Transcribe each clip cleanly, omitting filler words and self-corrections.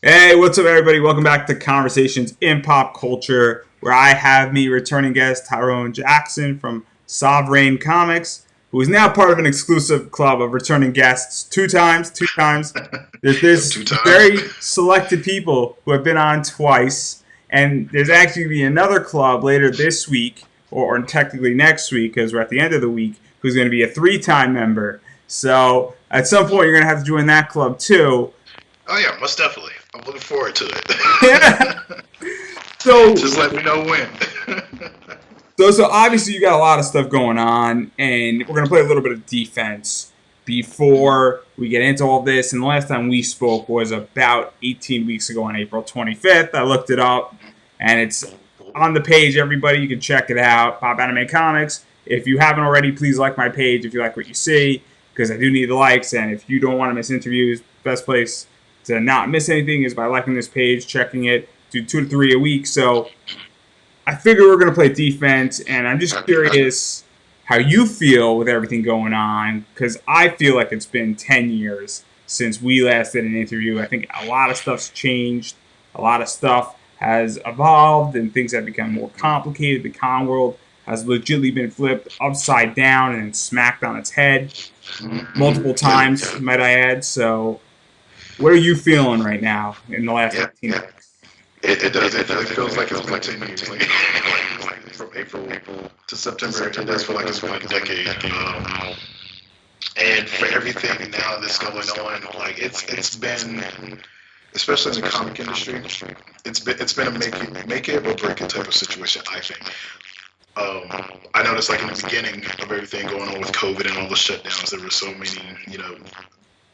Hey, what's up, everybody? Welcome back to Conversations in Pop Culture, where I have me returning guest Tyrone Jackson from SoverReign Comics, who is now part of an exclusive club of returning guests two times. There's Yep, this two times. very selected people who have been on twice, and there's actually going to be another club later this week, or technically next week, because we're at the end of the week, who's going to be a three-time member. So at some point, you're going to have to join that club too. Oh yeah, most definitely. I'm looking forward to Yeah. it. So Just let me know when. So obviously you got a lot of stuff going on, and we're gonna play a little bit of defense before we get into all this. And the last time we spoke was about 18 weeks ago on April 25th. I looked it up, and it's on the page. Everybody, you can check it out. Pop Anime Comics. If you haven't already, please like my page if you like what you see, because I do need the likes. And if you don't want to miss interviews, best place to not miss anything is by liking this page, checking it. Do 2 to 3 a week. So I figure we're going to play defense, and I'm just curious how you feel with everything going on, because I feel like it's been 10 years since we last did an interview. I think a lot of stuff's changed, a lot of stuff has evolved, and things have become more complicated. The con world has legitimately been flipped upside down and smacked on its head multiple Yeah, times, might I add. So, what are you feeling right now in the last yeah, 18 yeah. weeks? It does. It feels like it's been 10 years. Like from April to September, it does feel like it's been like a decade. And for everything now that's going on, like it's been, especially in the comic industry, it's been a make it or break it type of situation. I think. I noticed like in the beginning of everything going on with COVID and all the shutdowns, there were so many,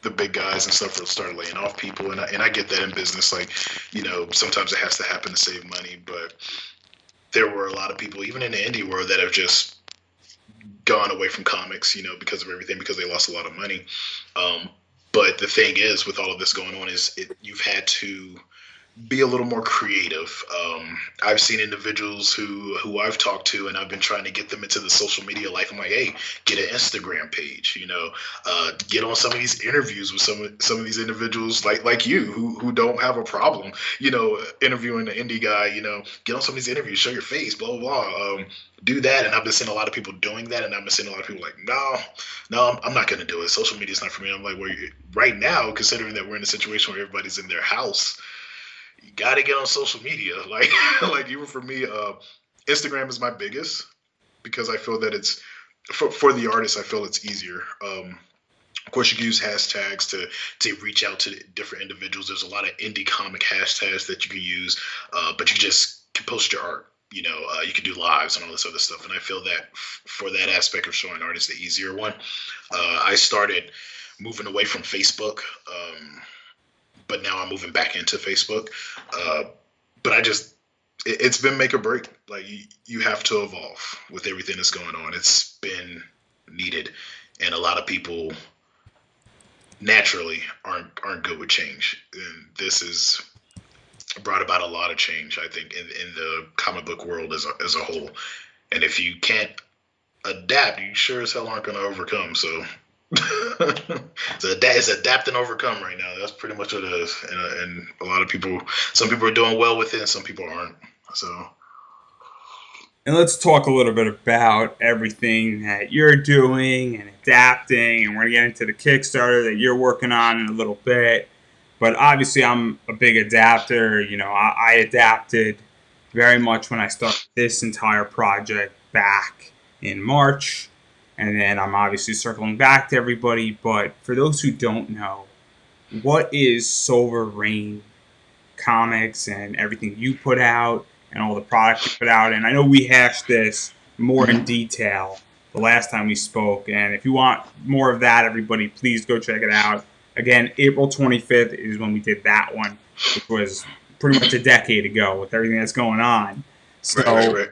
the big guys and stuff will start laying off people, and I get that in business. Like, sometimes it has to happen to save money, but there were a lot of people, even in the indie world, that have just gone away from comics, because of everything, because they lost a lot of money. Um, but the thing is, with all of this going on, you've had to be a little more creative. I've seen individuals who I've talked to, and I've been trying to get them into the social media life. I'm like, hey, get an Instagram page. Get on some of these interviews with some of these individuals like you who don't have a problem, interviewing an indie guy. Get on some of these interviews, show your face, blah blah blah. Do that, and I've been seeing a lot of people doing that, and I've been seeing a lot of people like, no, I'm not going to do it. Social media is not for me. I'm like, well, right now, considering that we're in a situation where everybody's in their house, you got to get on social media. Like, like even for me, Instagram is my biggest because I feel that it's for the artist. I feel it's easier. Of course, you can use hashtags to reach out to different individuals. There's a lot of indie comic hashtags that you can use, but you just can post your art. You can do lives and all this other stuff. And I feel that for that aspect of showing art is the easier one. I started moving away from Facebook. But now I'm moving back into Facebook. Uh, but it's been make or break. Like you have to evolve with everything that's going on. It's been needed, and a lot of people naturally aren't good with change. And this has brought about a lot of change, I think, in the comic book world as a whole. And if you can't adapt, you sure as hell aren't going to overcome. So it's adapt and overcome right now. That's pretty much what it is. And a lot of people, some people are doing well with it, and some people aren't. So And let's talk a little bit about everything that you're doing and adapting. And we're going to get into the Kickstarter that you're working on in a little bit. But obviously, I'm a big adapter. I adapted very much when I started this entire project back in March. And then I'm obviously circling back to everybody. But for those who don't know, what is SoverReign Comics and everything you put out and all the products you put out? And I know we hashed this more in detail the last time we spoke. And if you want more of that, everybody, please go check it out. Again, April 25th is when we did that one, which was pretty much a decade ago with everything that's going on. So, right.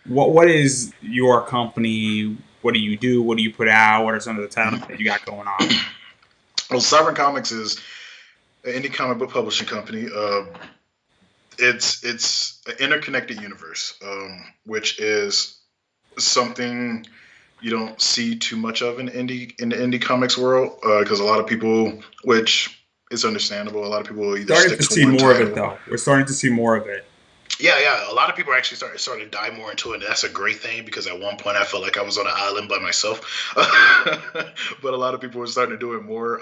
what is your company? What do you do? What do you put out? What are some of the titles that you got going on? Well, Sovereign Comics is an indie comic book publishing company. It's an interconnected universe, which is something you don't see too much of in the indie comics world, because a lot of people, which it's understandable. A lot of people will either Starting stick to to see one more of it, title. though. We're starting to see more of it. Yeah. A lot of people are actually starting to dive more into it, and that's a great thing because at one point I felt like I was on an island by myself. But a lot of people are starting to do it more.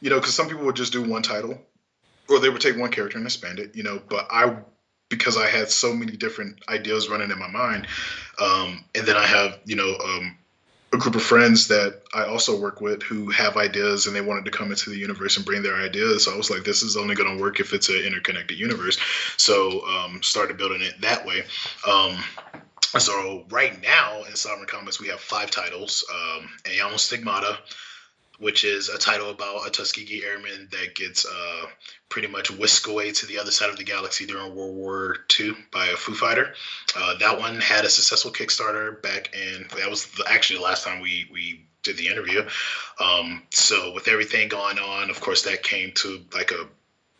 Because some people would just do one title, or they would take one character and expand it. But because I had so many different ideas running in my mind, and then I have a group of friends that I also work with who have ideas and they wanted to come into the universe and bring their ideas. So I was like, this is only going to work if it's an interconnected universe. So started building it that way. So right now in SoverReign Comics, we have 5 titles. Ayamo Stigmata, which is a title about a Tuskegee airman that gets pretty much whisked away to the other side of the galaxy during World War II by a Foo Fighter. That one had a successful Kickstarter back in, that was actually the last time we did the interview. So with everything going on, of course, that came to like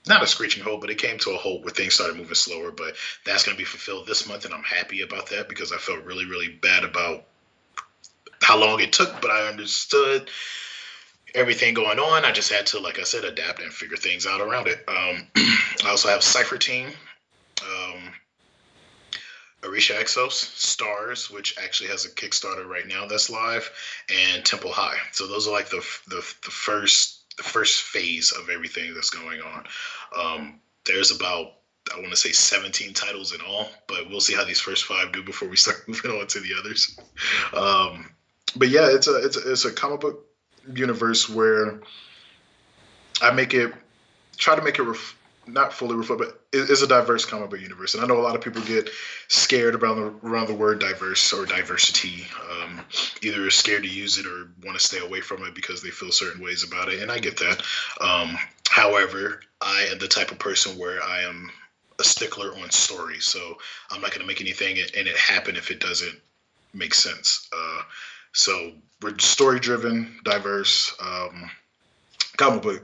not a screeching halt, but it came to a halt where things started moving slower. But that's going to be fulfilled this month, and I'm happy about that because I felt really, really bad about how long it took, but I understood everything going on. I just had to, like I said, adapt and figure things out around it. I also have Cypher Team, um, Arisha Exos, Stars, which actually has a Kickstarter right now that's live, and Temple High. So those are like the first phase of everything that's going on. There's about, I want to say 17 titles in all, but we'll see how these first 5 do before we start moving on to the others. But yeah, it's a comic book universe where I try to make it not fully reflect, but it is a diverse comic book universe. And I know a lot of people get scared around the word diverse or diversity, either scared to use it or want to stay away from it because they feel certain ways about it. And I get that. However, I am the type of person where I am a stickler on story. So I'm not going to make anything and it happen if it doesn't make sense. So we're story driven, diverse, comic book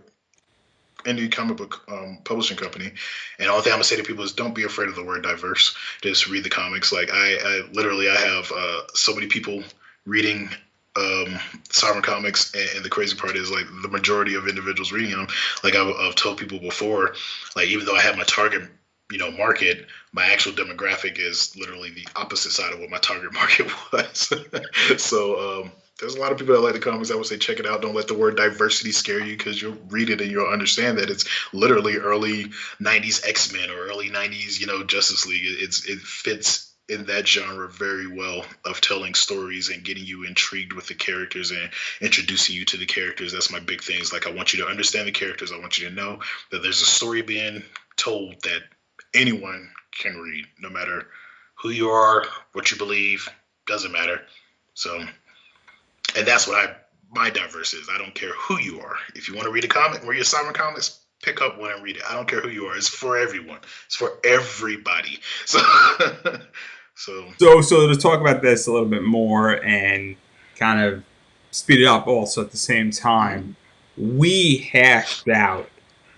indie comic book publishing company. And the only thing I'm gonna say to people is don't be afraid of the word diverse. Just read the comics. Like I literally I have so many people reading SoverReign Comics, and the crazy part is like the majority of individuals reading them. Like I've told people before, like even though I have my target market, my actual demographic is literally the opposite side of what my target market was. So there's a lot of people that like the comics. I would say check it out. Don't let the word diversity scare you because you'll read it and you'll understand that it's literally early 90s X-Men or early 90s, Justice League. It fits in that genre very well of telling stories and getting you intrigued with the characters and introducing you to the characters. That's my big thing. Is like I want you to understand the characters. I want you to know that there's a story being told that anyone can read, no matter who you are, what you believe, doesn't matter. So, and that's what my diverse is. I don't care who you are. If you want to read a comic, read your SoverReign Comics, pick up one and read it. I don't care who you are. It's for everyone. It's for everybody. So, so to talk about this a little bit more and kind of speed it up also at the same time, we hashed out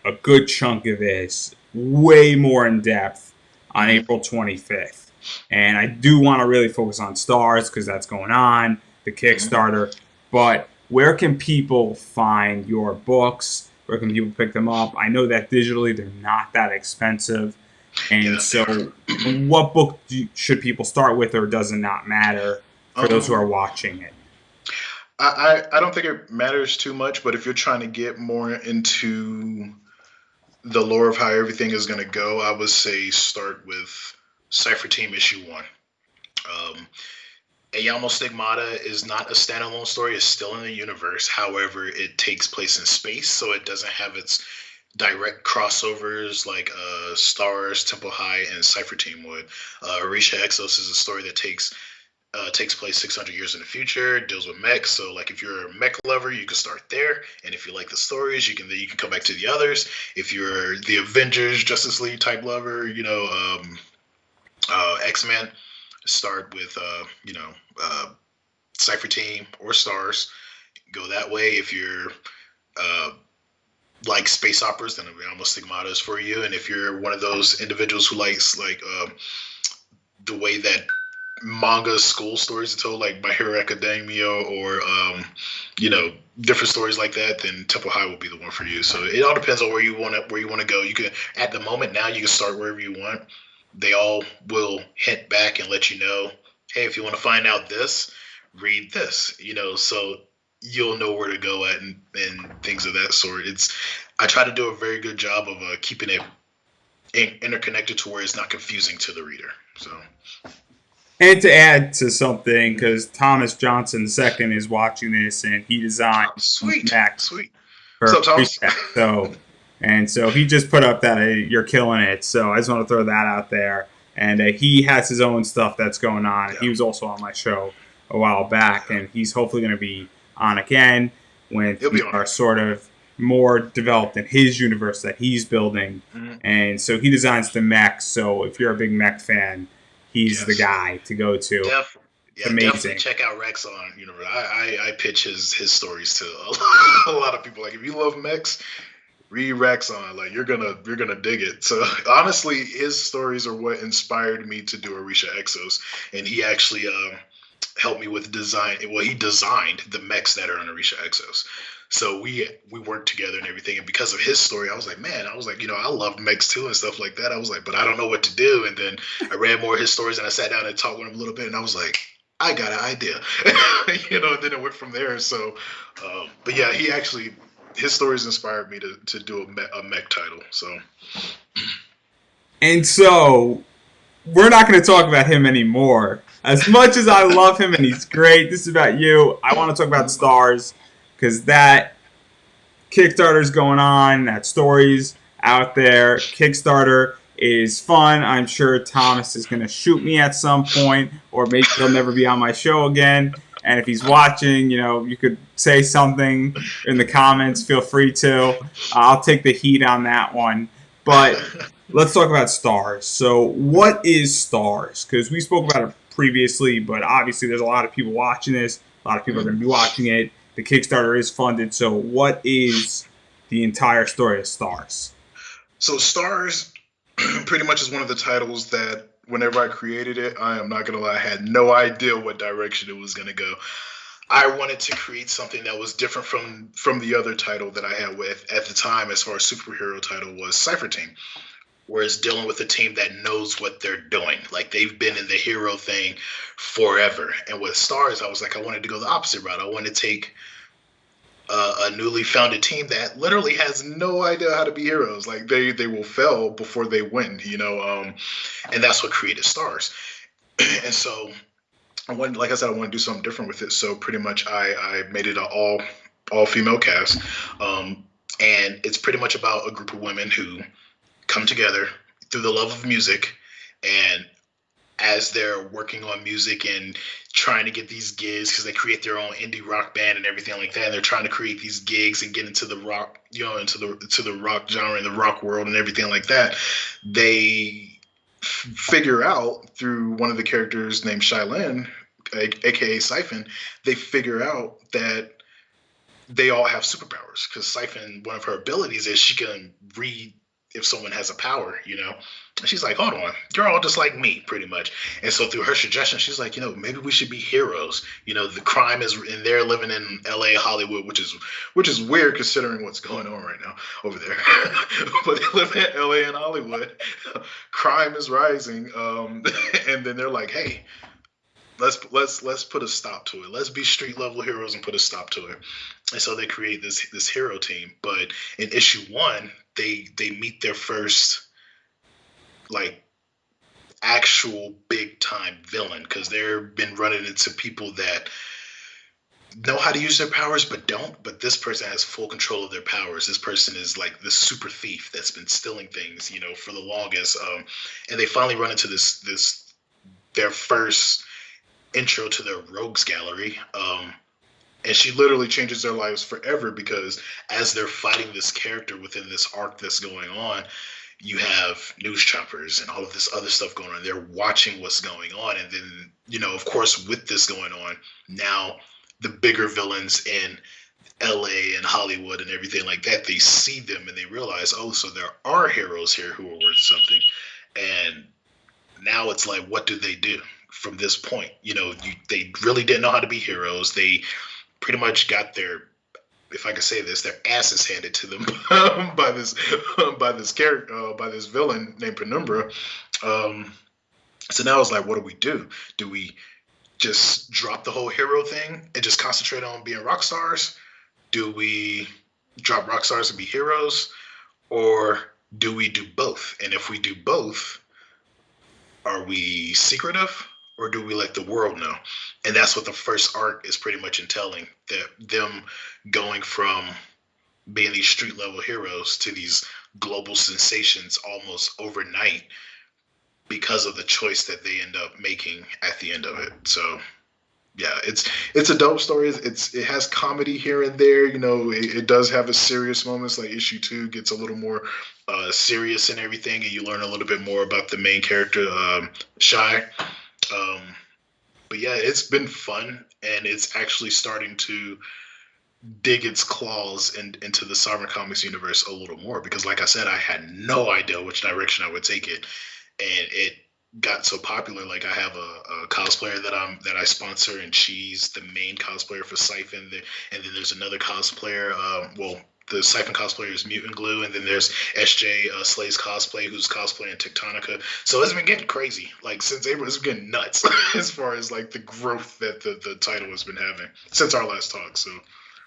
a good chunk of this way more in depth on April 25th. And I do want to really focus on Stars because that's going on, the Kickstarter. But where can people find your books? Where can people pick them up? I know that digitally they're not that expensive. And so what book should people start with, or does it not matter for those who are watching it? I don't think it matters too much, but if you're trying to get more into the lore of how everything is going to go, I would say start with Cypher Team issue 1. Ayamo Stigmata is not a standalone story. It's still in the universe. However, it takes place in space, so it doesn't have its direct crossovers like Stars, Temple High, and Cypher Team would. Arisha Exos is a story that takes place 600 years in the future, deals with mechs. So like if you're a mech lover, you can start there. And if you like the stories, you can come back to the others. If you're the Avengers, Justice League type lover, X-Men, start with Cypher Team or Stars. Go that way. If you're like space operas, then almost Stigmata is for you. And if you're one of those individuals who likes the way that manga school stories told, like My Hero Academia, or different stories like that, then Temple High will be the one for you. So it all depends on where you want to go. You can, at the moment now, you can start wherever you want. They all will hint back and let you know, hey, if you want to find out this, read this. So you'll know where to go at, and things of that sort. I try to do a very good job of keeping it interconnected to where it's not confusing to the reader. So. And to add to something, because Thomas Johnson II is watching this, and he designed Sweet. for What's up, Thomas? So he just put up that you're killing it. So I just want to throw that out there. And he has his own stuff that's going on. Yeah. He was also on my show a while back, and he's hopefully going to be on again when things are sort of more developed in his universe that he's building. Mm-hmm. And so he designs the mechs. So if you're a big mech fan, he's the guy to go to. Definitely check out Rex on Universe. I pitch his stories to a lot of people. Like, if you love mechs, read Rex on. Like, you're gonna dig it. So honestly, his stories are what inspired me to do Orisha Exos, and he actually helped me with design. Well, he designed the mechs that are on Orisha Exos. So we worked together and everything. And because of his story, I was like, I love mechs too and stuff like that. I was like, but I don't know what to do. And then I read more of his stories, and I sat down and talked with him a little bit, and I was like, I got an idea. And then it went from there. So, but yeah, his stories inspired me to do a mech title. So. And so we're not going to talk about him anymore. As much as I love him and he's great, this is about you. I want to talk about Stars, because that Kickstarter's going on, that story's out there. Kickstarter is fun. I'm sure Thomas is going to shoot me at some point, or maybe he'll never be on my show again. And if he's watching, you could say something in the comments. Feel free to. I'll take the heat on that one. But let's talk about Stars. So what is Stars? Because we spoke about it previously, but obviously there's a lot of people watching this. A lot of people are going to be watching it. The Kickstarter is funded. So what is the entire story of Stars? So Stars pretty much is one of the titles that whenever I created it, I am not going to lie, I had no idea what direction it was going to go. I wanted to create something that was different from the other title that I had with at the time, as far as superhero title, was Cypher Team, where it's dealing with a team that knows what they're doing. Like, they've been in the hero thing forever. And with Stars, I was like, I wanted to go the opposite route. I wanted to take a newly founded team that literally has no idea how to be heroes. Like, they will fail before they win, and that's what created Stars. And so I wanted to do something different with it. So pretty much I made it an all female cast. And it's pretty much about a group of women who come together through the love of music, and as they're working on music and trying to get these gigs, because they create their own indie rock band and everything like that, and they're trying to create these gigs and get into the rock, into the rock genre and the rock world and everything like that, they figure out through one of the characters named Shylin, aka Siphon, they figure out that they all have superpowers, because Siphon, one of her abilities is she can read if someone has a power, And she's like, hold on, you're all just like me, pretty much. And so through her suggestion, she's like, maybe we should be heroes. The crime is, and they're living in LA, Hollywood, which is weird considering what's going on right now over there. But they live in LA and Hollywood. Crime is rising. And then they're like, hey, let's put a stop to it. Let's be street level heroes and put a stop to it. And so they create this hero team. But in issue 1, they meet their first actual big time villain, because they've been running into people that know how to use their powers but don't. But this person has full control of their powers. This person is like the super thief that's been stealing things, for the longest. And they finally run into their first intro to their rogues gallery. And she literally changes their lives forever, because as they're fighting this character within this arc that's going on, you have news choppers and all of this other stuff going on. They're watching what's going on. And then, of course, with this going on, now the bigger villains in LA and Hollywood and everything like that, they see them and they realize, oh, so there are heroes here who are worth something. And now it's like, what do they do? from this point. They really didn't know how to be heroes. They pretty much got their, if I could say this, their asses handed to them by this character, by this villain named Penumbra. So now it's like, what do we do? Do we just drop the whole hero thing and just concentrate on being rock stars? Do we drop rock stars and be heroes? Or do we do both? And if we do both, are we secretive, or do we let the world know? And that's what the first arc is pretty much entailing, that them going from being these street level heroes to these global sensations almost overnight because of the choice that they end up making at the end of it. So yeah, it's a dope story. It has comedy here and there. It does have its serious moments. Like issue 2 gets a little more serious and everything, and you learn a little bit more about the main character, Shy. But yeah, it's been fun, and it's actually starting to dig its claws into the SoverReign Comics universe a little more, because like I said, I had no idea which direction I would take it, and it got so popular. Like I have a cosplayer that I sponsor, and she's the main cosplayer for Siphon, and then there's another cosplayer, the Siphon cosplayer is Mutant Glue, and then there's SJ Slay's cosplay, who's cosplaying Tectonica. So it's been getting crazy. Like since April, it's been getting nuts as far as like the growth that the title has been having since our last talk. So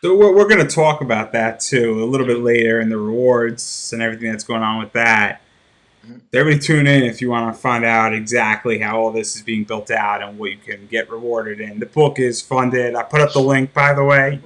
we're going to talk about that too a little bit later, and the rewards and everything that's going on with that. Everybody tune in if you want to find out exactly how all this is being built out and what you can get rewarded in. The book is funded. I put up the link, by the way.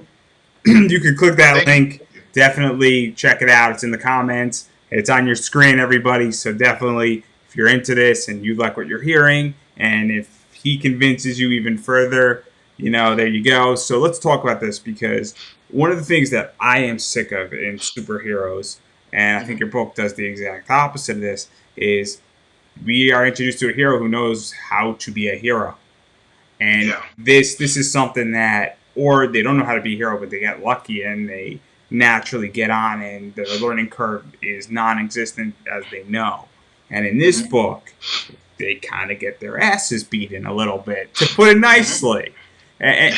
You can click that link. Definitely check it out. It's in the comments. It's on your screen, everybody. So definitely, if you're into this and you like what you're hearing, and if he convinces you even further, there you go. So let's talk about this, because one of the things that I am sick of in superheroes, and I think your book does the exact opposite of this, is we are introduced to a hero who knows how to be a hero. And this is something that, or they don't know how to be a hero, but they get lucky and they naturally get on, and the learning curve is non-existent, as they know. And in this book, they kind of get their asses beaten a little bit, to put it nicely. And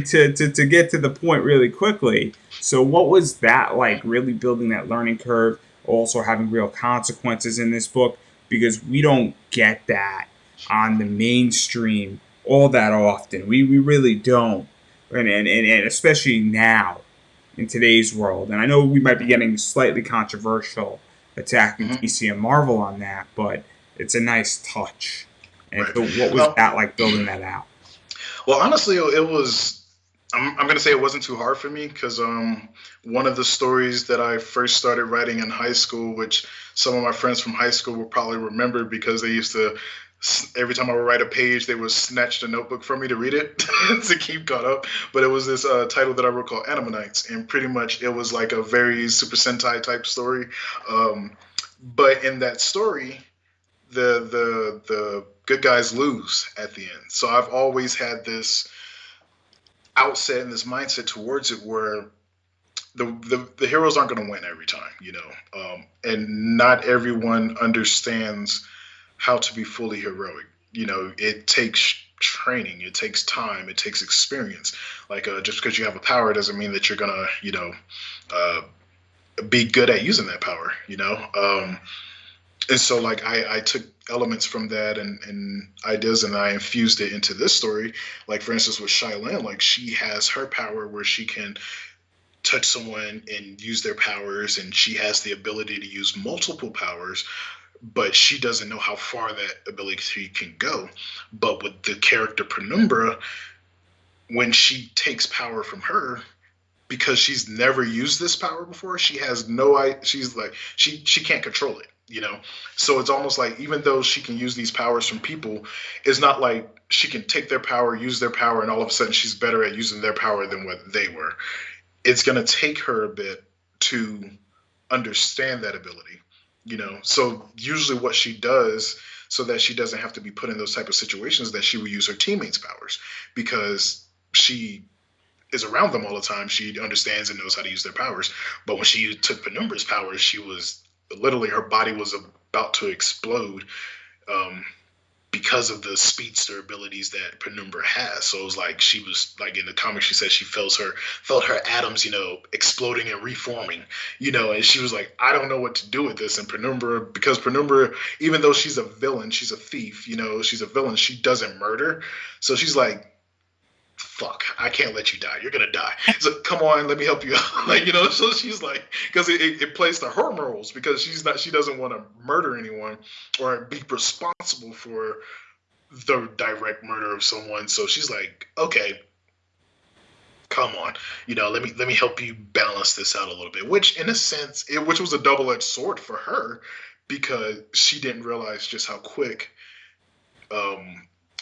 to get to the point really quickly. So what was that like, really building that learning curve, also having real consequences in this book? Because we don't get that on the mainstream all that often. We really don't. And especially now in today's world. And I know we might be getting slightly controversial attacking DC and Marvel on that, but it's a nice touch. And so what was that like, building that out? Well, honestly, it was. I'm going to say it wasn't too hard for me, because one of the stories that I first started writing in high school, which some of my friends from high school will probably remember, because they used to, every time I would write a page, they would snatch the notebook from me to read it to keep caught up. But it was this title that I wrote called Animanites, and pretty much it was like a very Super Sentai type story. But in that story, the good guys lose at the end. So I've always had this outset and this mindset towards it, where the heroes aren't going to win every time, and not everyone understands how to be fully heroic. It takes training, it takes time, it takes experience. Like just because you have a power doesn't mean that you're gonna be good at using that power. And so like I took elements from that and ideas, and I infused it into this story. Like for instance with Shylin, like she has her power where she can touch someone and use their powers, and she has the ability to use multiple powers, but she doesn't know how far that ability can go. But with the character Penumbra, when she takes power from her, because she's never used this power before, she has she's like she can't control it. So it's almost like, even though she can use these powers from people, it's not like she can take their power, use their power, and all of a sudden she's better at using their power than what they were. It's going to take her a bit to understand that ability, So usually what she does, so that she doesn't have to be put in those type of situations, that she will use her teammates' powers, because she is around them all the time. She understands and knows how to use their powers. But when she took Penumbra's powers, she was literally, her body was about to explode, because of the speedster abilities that Penumbra has. So it was like she was like in the comic, she said she felt her atoms, exploding and reforming, and she was like, I don't know what to do with this. And Penumbra, because Penumbra, even though she's a villain, she's a thief, she's a villain, she doesn't murder. So she's like, fuck, I can't let you die. You're gonna die. So come on, let me help you out. So she's like, because it plays to her morals, because she doesn't want to murder anyone or be responsible for the direct murder of someone. So she's like, okay, come on, let me help you balance this out a little bit. Which, in a sense, which was a double-edged sword for her, because she didn't realize just how quick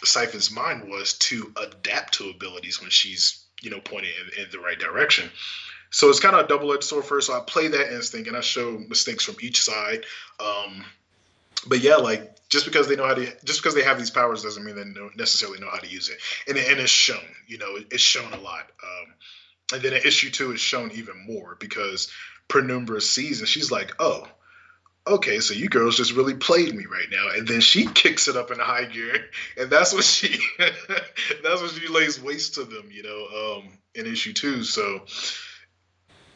Siphon's mind was to adapt to abilities when she's pointing in the right direction. So it's kind of a double-edged sword for her. So I play that instinct and I show mistakes from each side. But yeah, like just because they have these powers doesn't mean they necessarily know how to use it. And it's shown, it's shown a lot. And then in issue 2, it's shown even more, because Penumbra sees and she's like, oh, okay, so you girls just really played me right now. And then she kicks it up in high gear, and that's what she lays waste to them, in issue 2. So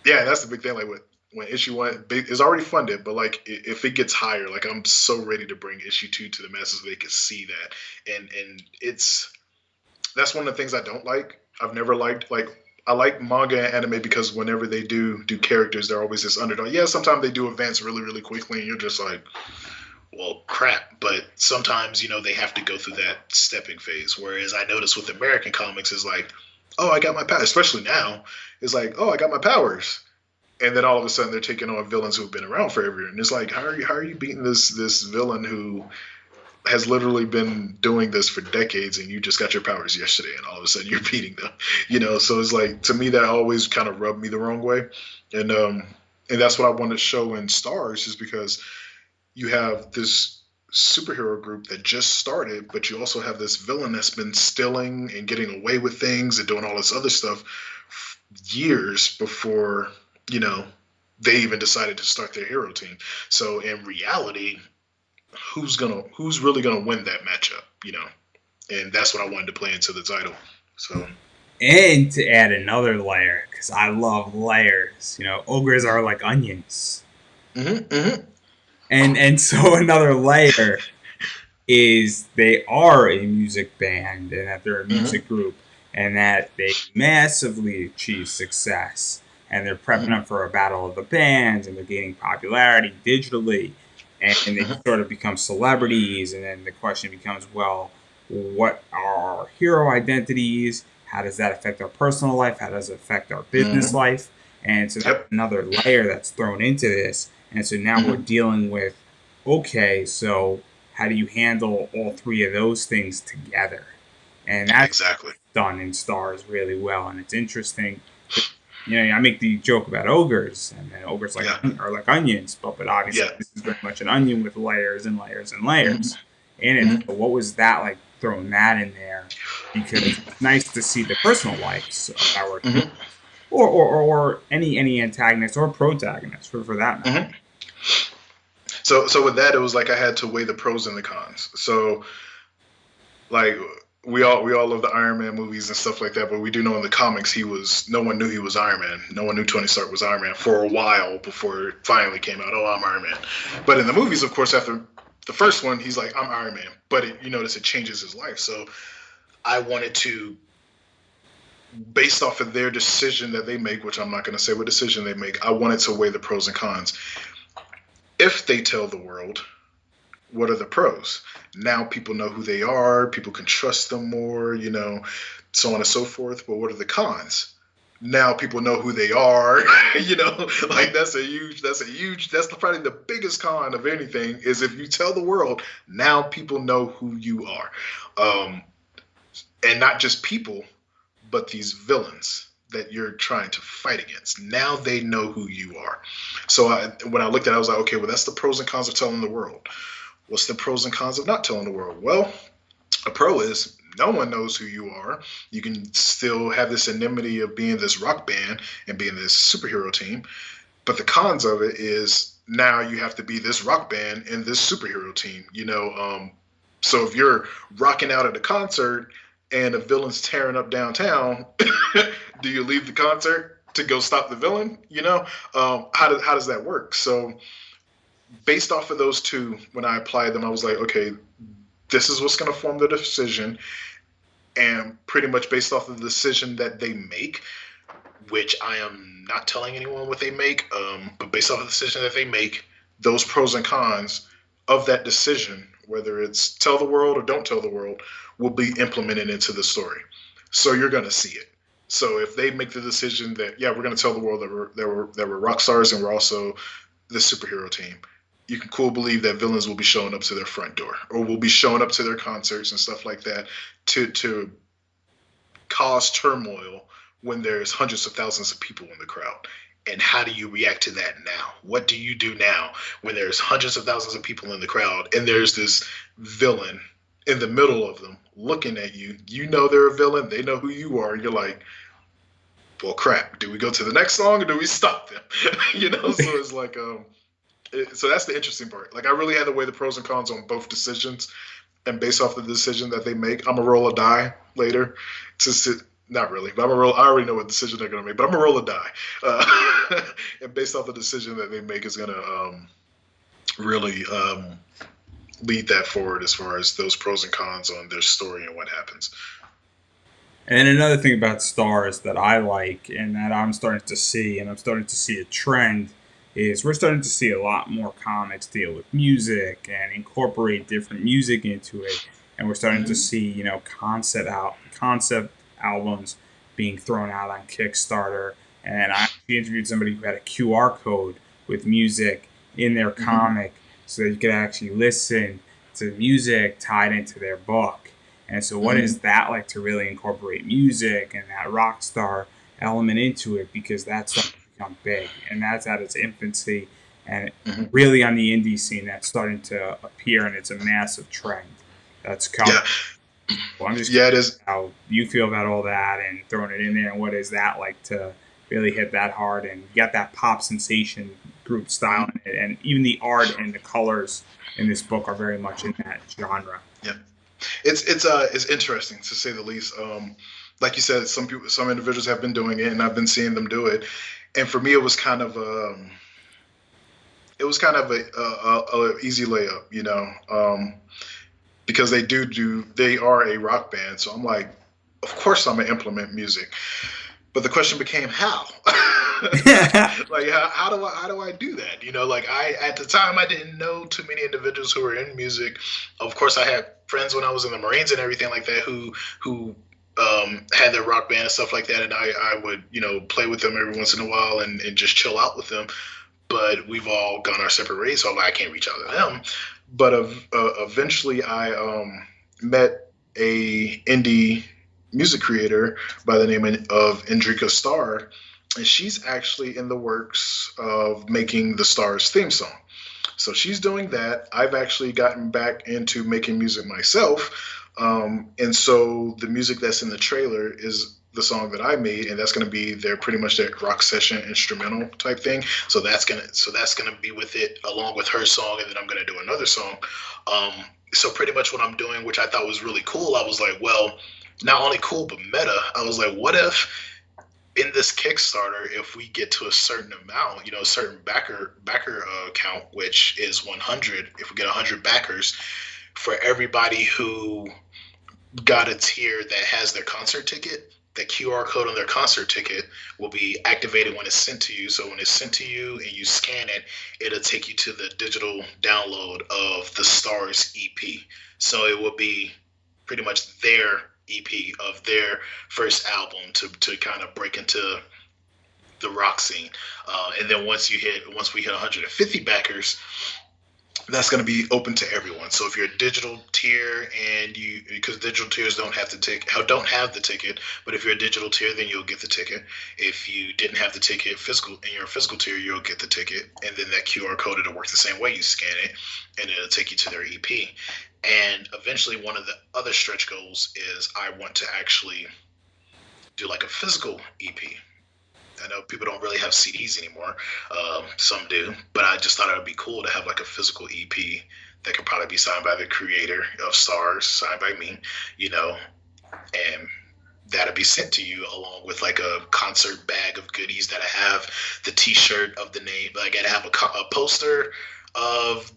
yeah, that's the big thing. Like when issue 1 is already funded, but like if it gets higher, like I'm so ready to bring issue 2 to the masses so they can see that. And that's one of the things I don't like. I've never liked, like, I like manga and anime because whenever they do characters, they're always this underdog. Yeah, sometimes they do advance really, really quickly, and you're just like, well, crap. But sometimes, they have to go through that stepping phase. Whereas I notice with American comics is like, oh, I got my powers. Especially now, it's like, oh, I got my powers. And then all of a sudden they're taking on villains who've been around forever. And it's like, how are you beating this villain who has literally been doing this for decades, and you just got your powers yesterday, and all of a sudden you're beating them, so it's like, to me, that always kind of rubbed me the wrong way. And that's what I want to show in Stars, is because you have this superhero group that just started, but you also have this villain that's been stealing and getting away with things and doing all this other stuff years before, they even decided to start their hero team. So in reality, who's really gonna win that matchup, and that's what I wanted to play into the title. So, and to add another layer, because I love layers, ogres are like onions. And so another layer is they are a music band, and that they're a music group, and that they massively achieve success, and they're prepping up for a battle of the bands, and they're gaining popularity digitally, and they sort of become celebrities. And then the question becomes, well, what are our hero identities? How does that affect our personal life? How does it affect our business life? And so that's another layer that's thrown into this. And so now we're dealing with, okay, so how do you handle all three of those things together? And that's done in Stars really well. And it's interesting. I make the joke about ogres, and then ogres are like onions, but obviously this is very much an onion with layers and layers and layers in it. But what was that like, throwing that in there? Because it's nice to see the personal lives of our heroes, or any antagonist or protagonist for that matter. So with that, it was like I had to weigh the pros and the cons. So like, we all love the Iron Man movies and stuff like that, but we do know in the comics no one knew he was Iron Man. No one knew Tony Stark was Iron Man for a while before it finally came out, oh, I'm Iron Man. But in the movies, of course, after the first one, he's like, I'm Iron Man. But you notice it changes his life. So I wanted to, based off of their decision that they make, which I'm not going to say what decision they make, I wanted to weigh the pros and cons. If they tell the world, what are the pros? Now people know who they are. People can trust them more, so on and so forth. But what are the cons? Now people know who they are, like that's probably the biggest con of anything, is if you tell the world, now people know who you are. And not just people, but these villains that you're trying to fight against. Now they know who you are. So when I looked at it, I was like, okay, well, that's the pros and cons of telling the world. What's the pros and cons of not telling the world? Well, a pro is no one knows who you are. You can still have this anonymity of being this rock band and being this superhero team. But the cons of it is now you have to be this rock band and this superhero team. So if you're rocking out at a concert and a villain's tearing up downtown, do you leave the concert to go stop the villain? How does that work? So based off of those two, when I applied them, I was like, okay, this is what's going to form the decision, and pretty much based off of the decision that they make, which I am not telling anyone what they make, but based off of the decision that they make, those pros and cons of that decision, whether it's tell the world or don't tell the world, will be implemented into the story. So you're going to see it. So if they make the decision that, yeah, we're going to tell the world that we're rock stars and we're also the superhero team, you can cool believe that villains will be showing up to their front door or will be showing up to their concerts and stuff like that to cause turmoil when there's hundreds of thousands of people in the crowd. And how do you react to that now? What do you do now when there's hundreds of thousands of people in the crowd and there's this villain in the middle of them looking at you? You know they're a villain. They know who you are. You're like, well, crap. Do we go to the next song or do we stop them? So it's like, so that's the interesting part. Like, I really had to weigh the pros and cons on both decisions. And based off the decision that they make, I'm going to roll a die later to sit. Not really, but I already know what decision they're going to make, but I'm going to roll a die. And based off the decision that they make is going to really lead that forward as far as those pros and cons on their story and what happens. And another thing about stars that I like and that I'm starting to see, and I'm starting to see a trend, is we're starting to see a lot more comics deal with music and incorporate different music into it. And we're starting to see, concept albums being thrown out on Kickstarter. And I actually interviewed somebody who had a QR code with music in their comic so that you could actually listen to music tied into their book. And so what is that like to really incorporate music and that rock star element into it? Because that's starting to become big and that's at its infancy. And really on the indie scene, that's starting to appear and it's a massive trend that's coming. Yeah. Well, I'm just It is. how you feel about all that and throwing it in there, and what is that like to really hit that hard and get that pop sensation group style in it, and even the art and the colors in this book are very much in that genre. Yeah. It's interesting to say the least. Like you said, some individuals have been doing it, and I've been seeing them do it. And for me, it was kind of a easy layup, because they are a rock band. So I'm like, of course I'm gonna implement music. But the question became how. Like how do I do that? Like at the time I didn't know too many individuals who were in music. Of course, I had friends when I was in the Marines and everything like that who had their rock band and stuff like that, and I would play with them every once in a while and just chill out with them. But we've all gone our separate ways, so I can't reach out to them. But eventually, I met a indie music creator by the name of Indrika Starr, and she's actually in the works of making the Stars theme song. So she's doing that. I've actually gotten back into making music myself, and so the music that's in the trailer is the song that I made, and that's going to be pretty much their rock session instrumental type thing. So that's gonna be with it along with her song, and then I'm gonna do another song. So pretty much what I'm doing, which I thought was really cool, I was like, well, not only cool but meta. I was like, what if in this Kickstarter, if we get to a certain amount, a certain backer count, which is 100, if we get 100 backers, for everybody who got a tier that has their concert ticket, the QR code on their concert ticket will be activated when it's sent to you. So when it's sent to you and you scan it, it'll take you to the digital download of the Stars EP. So it will be pretty much their EP of their first album to kind of break into the rock scene. And then once we hit 150 backers, that's going to be open to everyone. So if you're a digital tier because digital tiers don't have the ticket, but if you're a digital tier, then you'll get the ticket. If you didn't have the ticket in your physical tier, you'll get the ticket. And then that QR code, it'll work the same way. You scan it and it'll take you to their EP. And eventually one of the other stretch goals is I want to actually do like a physical EP. I know people don't really have CDs anymore. Some do, but I just thought it would be cool to have like a physical EP that could probably be signed by the creator of Stars, signed by me, you know, and that'll be sent to you along with like a concert bag of goodies that I have the T-shirt of the name, like it have a poster of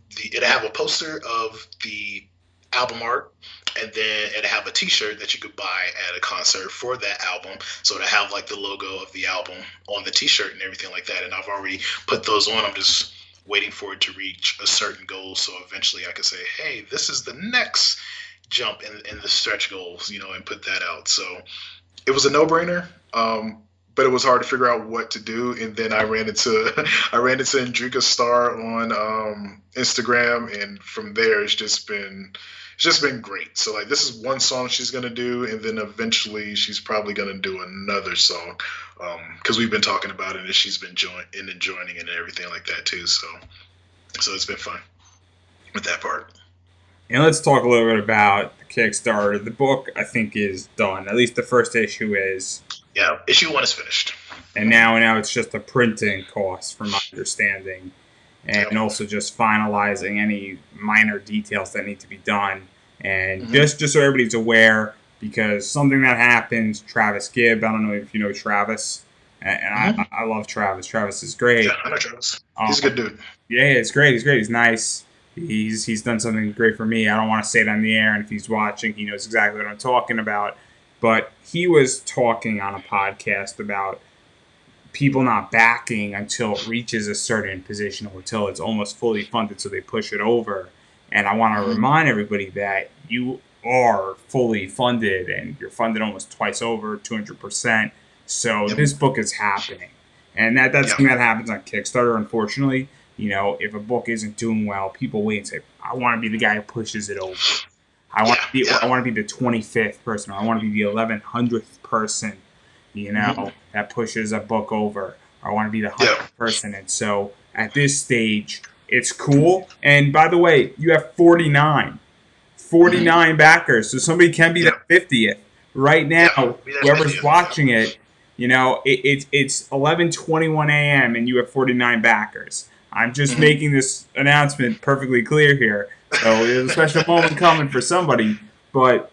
the album art, and then it have a T-shirt that you could buy at a concert for that album. So to have like the logo of the album on the T-shirt and everything like that, and I've already put those on. I'm just waiting for it to reach a certain goal, so eventually I could say, hey, this is the next jump in the stretch goals, you know, and put that out. So it was a no-brainer, but it was hard to figure out what to do. And then I ran into Andrika Star on Instagram, and from there it's just been great. So like this is one song she's gonna do, and then eventually she's probably gonna do another song because we've been talking about it, and she's been joining it and everything like that too. So it's been fun with that part. And let's talk a little bit about the Kickstarter. The book, I think, is done. At least the first issue is. Yeah, issue 1 is finished. And now it's just a printing cost, from my understanding. And also just finalizing any minor details that need to be done. And just so everybody's aware, because something that happens, Travis Gibb, I don't know if you know Travis, and I love Travis. Travis is great. Yeah, I know Travis. He's a good dude. Yeah, it's great. He's nice. He's done something great for me. I don't want to say it on the air, and if he's watching, he knows exactly what I'm talking about. But he was talking on a podcast about people not backing until it reaches a certain position or until it's almost fully funded, so they push it over. And I want to remind everybody that you are fully funded, and you're funded almost twice over, 200%. So this book is happening. And that's something that happens on Kickstarter, unfortunately. You know, if a book isn't doing well, people wait and say, I want to be the guy who pushes it over. I want to be the 25th person, or I want to be the 1100th person, you know, that pushes a book over. Or I want to be the 100th person. And so at this stage, it's cool. And by the way, you have 49 backers. So somebody can be the 50th. Right now, whoever's watching it, you know, it's 11:21 a.m. and you have 49 backers. I'm just making this announcement perfectly clear here. So there's a special moment coming for somebody. But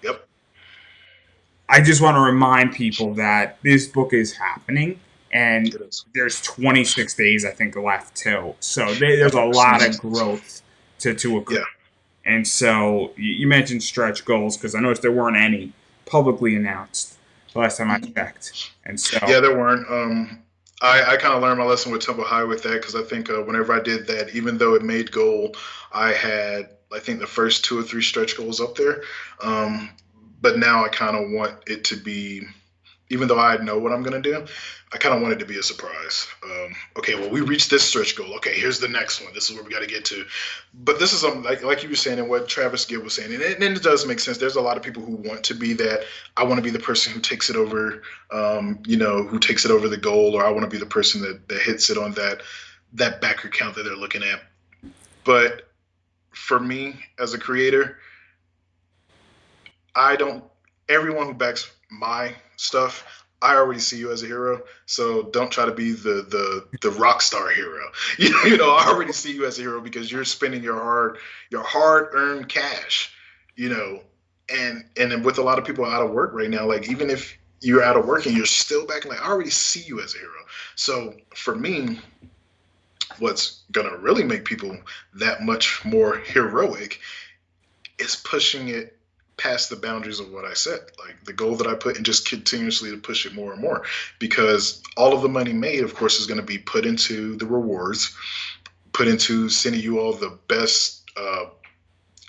I just want to remind people that this book is happening. And there's 26 days, I think, left, too. So there's a lot of growth to occur. Yeah. And so you mentioned stretch goals, because I noticed there weren't any publicly announced the last time I checked. And so there weren't. I kind of learned my lesson with Temple High with that, because I think whenever I did that, even though it made goal, I had, I think, the first 2 or 3 stretch goals up there. But now I kind of want it to be, even though I know what I'm going to do, I kind of want it to be a surprise. Okay, well, we reached this stretch goal. Okay, here's the next one. This is where we got to get to. But this is like you were saying, and what Travis Gibb was saying, and it does make sense. There's a lot of people who want to be that. I want to be the person who takes it over, who takes it over the goal, or I want to be the person that hits it on that backer count that they're looking at. But for me as a creator, everyone who backs my stuff, I already see you as a hero, so don't try to be the rock star hero. You know, I already see you as a hero because you're spending your hard-earned cash, you know, and with a lot of people out of work right now, like even if you're out of work and you're still back, like I already see you as a hero. So for me, what's gonna really make people that much more heroic is pushing it past the boundaries of what I said, like the goal that I put, and just continuously to push it more and more, because all of the money made, of course, is going to be put into the rewards, put into sending you all the best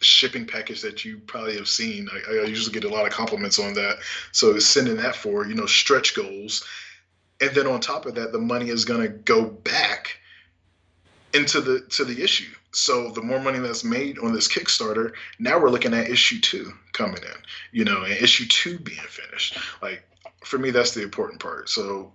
shipping package that you probably have seen. I usually get a lot of compliments on that, so sending that for, you know, stretch goals, and then on top of that, the money is going to go back into the issue. So the more money that's made on this Kickstarter, now we're looking at issue 2 coming in, you know, and issue 2 being finished. Like for me, that's the important part. So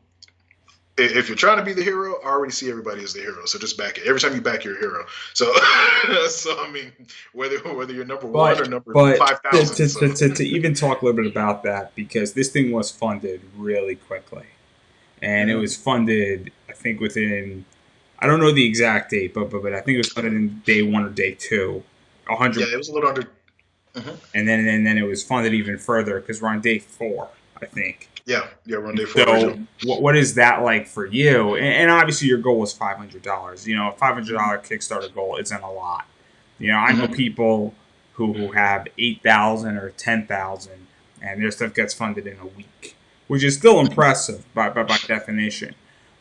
if you're trying to be the hero, I already see everybody as the hero. So just back it. Every time you back, you're a hero. So I mean, whether you're number 1 or number 5,000. To even talk a little bit about that, because this thing was funded really quickly, and it was funded, I think, within, I don't know the exact date, but I think it was funded in day 1 or day 2. 100. Yeah, it was a little under. Hmm. And then it was funded even further because we're on day 4, I think. Yeah, yeah, we're on day 4 So original. what is that like for you? And obviously your goal was $500. A $500 Kickstarter goal isn't a lot. I know Hmm. people who have 8,000 or 10,000, and their stuff gets funded in a week, which is still impressive by definition.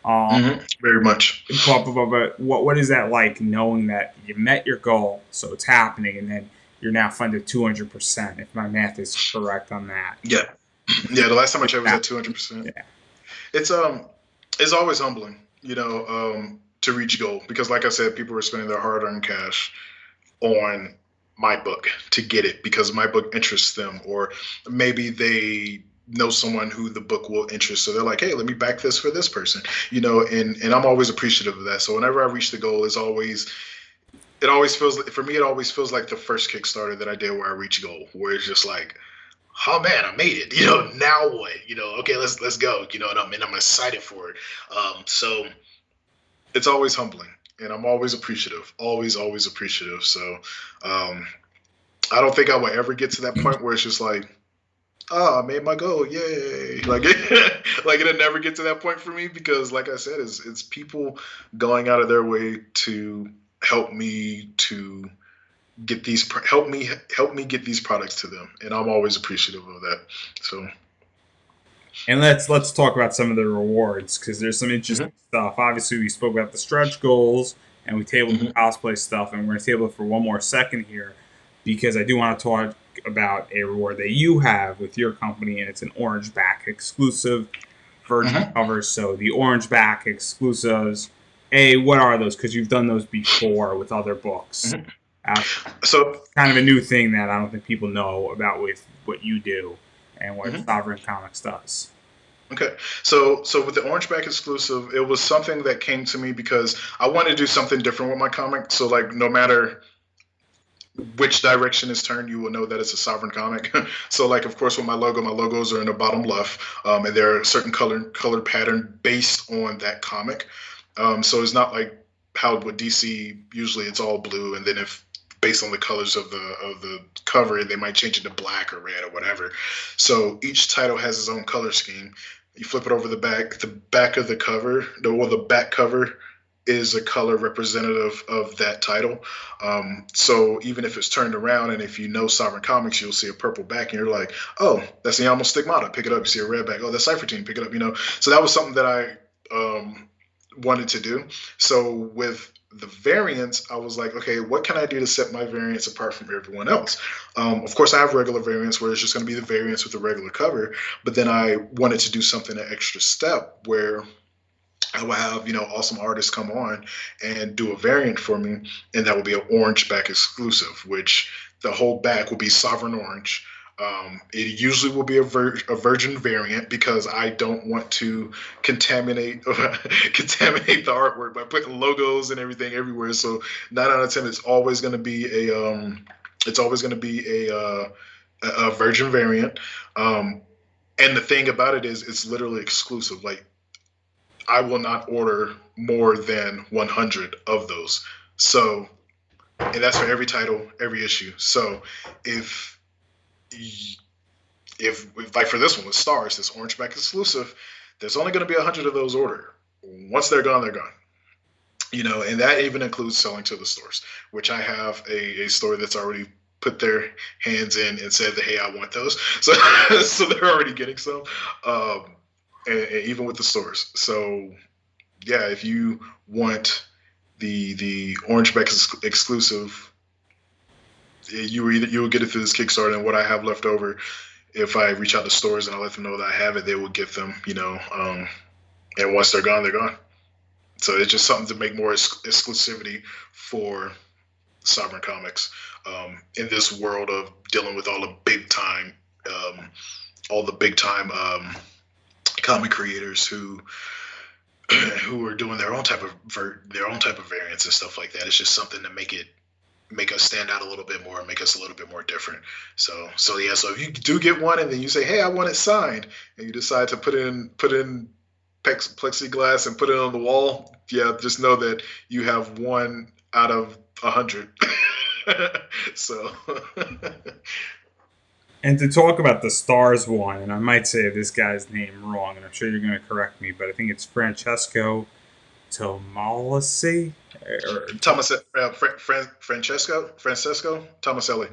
Um, Hmm. Very much. but what is that like knowing that you met your goal, so it's happening, and then you're now funded 200%, if my math is correct on that. Yeah, yeah. The last time I What is checked was that? at 200%. Yeah. It's it's always humbling, to reach goal because, like I said, people are spending their hard-earned cash on my book to get it because my book interests them, or maybe they know someone who the book will interest, so they're like, "Hey, let me back this for this person," and I'm always appreciative of that. So whenever I reach the goal, it always feels for me. It always feels like the first Kickstarter that I did where I reached goal, where it's just like, oh man, I made it. Now what? Okay, let's go. And I'm excited for it. So it's always humbling, and I'm always appreciative. Always appreciative. So I don't think I will ever get to that point where it's just like, oh, I made my goal, yay! Like, like it'll never get to that point for me because, like I said, it's people going out of their way to help me to get these help me get these products to them, and I'm always appreciative of that. So. And let's talk about some of the rewards because there's some interesting Hmm. stuff. Obviously, we spoke about the stretch goals and we tabled the Hmm. cosplay stuff, and we're gonna table it for one more second here because I do want to talk about a reward that you have with your company, and it's an orange back exclusive virgin Hmm. cover. So the orange back exclusives, what are those? Because you've done those before with other books. Hmm. Uh, So. Kind of a new thing that I don't think people know about with what you do and what Mhm. SoverReign Comics does. Okay, so with the Orange Back exclusive, it was something that came to me because I wanted to do something different with my comic. So like, no matter which direction is turned, you will know that it's a Sovereign comic. So like, of course, with my logos are in the bottom left, and there are certain color pattern based on that comic. So it's not like how with DC usually it's all blue, and then if based on the colors of the cover, they might change it to black or red or whatever. So each title has its own color scheme. You flip it over the back. The back of the cover, the back cover is a color representative of that title. So even if it's turned around, and if you know Sovereign Comics, you'll see a purple back, and you're like, oh, that's the Almost Stigmata. Pick it up. You see a red back. Oh, that's Cypher Team. Pick it up. So that was something that I wanted to do. So with the variants, I was like, okay, what can I do to set my variants apart from everyone else? Of course, I have regular variants where it's just going to be the variants with the regular cover, but then I wanted to do something an extra step where I will have awesome artists come on and do a variant for me, and that will be an orange back exclusive, which the whole back will be Sovereign Orange. It usually will be a virgin variant because I don't want to contaminate contaminate the artwork by putting logos and everything everywhere. So 9 out of 10, it's always going to be a virgin variant. And the thing about it is, it's literally exclusive. Like, I will not order more than 100 of those. So, and that's for every title, every issue. So, if if like for this one with Stars, this Orange Back exclusive, there's only going to be 100 of those ordered. Once they're gone, they're gone. And that even includes selling to the stores, which I have a store that's already put their hands in and said that, hey, I want those. So, so they're already getting some, and even with the stores. So yeah, if you want the Orange Back exclusive, you will get it through this Kickstarter. And what I have left over, if I reach out to stores and I let them know that I have it, they will get them. And once they're gone, they're gone. So it's just something to make more exclusivity for Sovereign Comics, in this world of dealing with um, all the big time comic creators who are doing their own type of variants and stuff like that. It's just something to make us stand out a little bit more, and make us a little bit more different. So yeah. So if you do get one, and then you say, "Hey, I want it signed," and you decide to put in plexiglass and put it on the wall, yeah, just know that you have one out of 100. So And to talk about the Stars one, and I might say this guy's name wrong, and I'm sure you're going to correct me, but I think it's Francesco Tomalisi. Or, Thomas Francesco Tomaselli,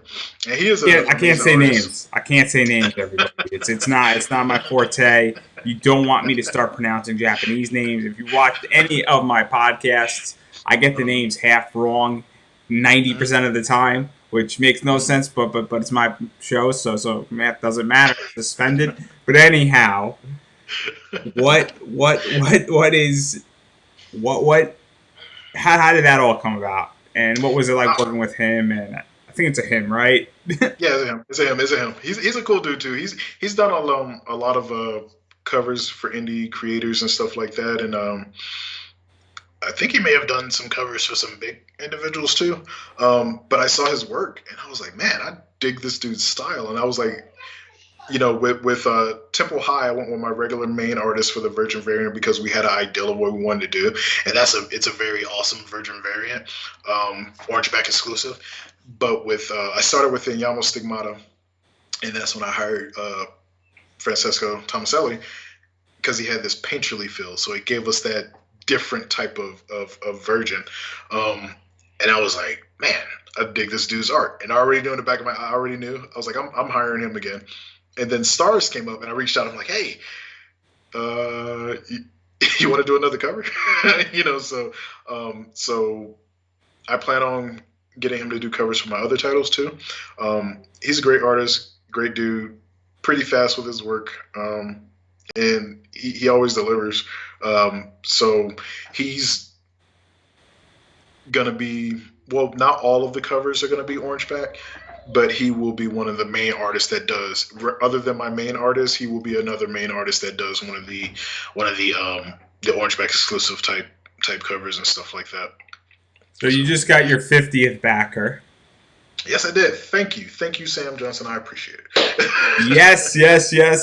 and he is yeah, an I can't amazing say artist. names. I can't say names, everybody. It's not my forte. You don't want me to start pronouncing Japanese names. If you watched any of my podcasts, I get the names half wrong 90% of the time, which makes no sense, but it's my show, so math doesn't matter. Suspended. But anyhow, what is what how did that all come about? And what was it like working with him? And I think it's a him, right? Yeah, it's him. It's him. It's him. He's a cool dude too. He's done a lot of covers for indie creators and stuff like that, and I think he may have done some covers for some big individuals too. But I saw his work and I was like, man, I dig this dude's style. And I was like, with Temple High, I went with my regular main artist for the Virgin variant because we had an ideal of what we wanted to do, and it's a very awesome Virgin variant, Orange back exclusive. But with I started with Inyamo Stigmata, and that's when I hired Francesco Tomaselli because he had this painterly feel, so it gave us that different type of Virgin. And I was like, man, I dig this dude's art, and I already knew in the back of my, I already knew. I was like, I'm hiring him again. And then Stars came up, and I reached out. I'm like, hey, you want to do another cover? So I plan on getting him to do covers for my other titles too. He's a great artist, great dude, pretty fast with his work, and he always delivers. So he's gonna be, well, not all of the covers are gonna be Orange back, but he will be one of the main artists that does. Other than my main artist, he will be another main artist that does one of the Orange back exclusive type covers and stuff like that. So you just got your 50th backer. Yes, I did. Thank you, Sam Johnson. I appreciate it. yes.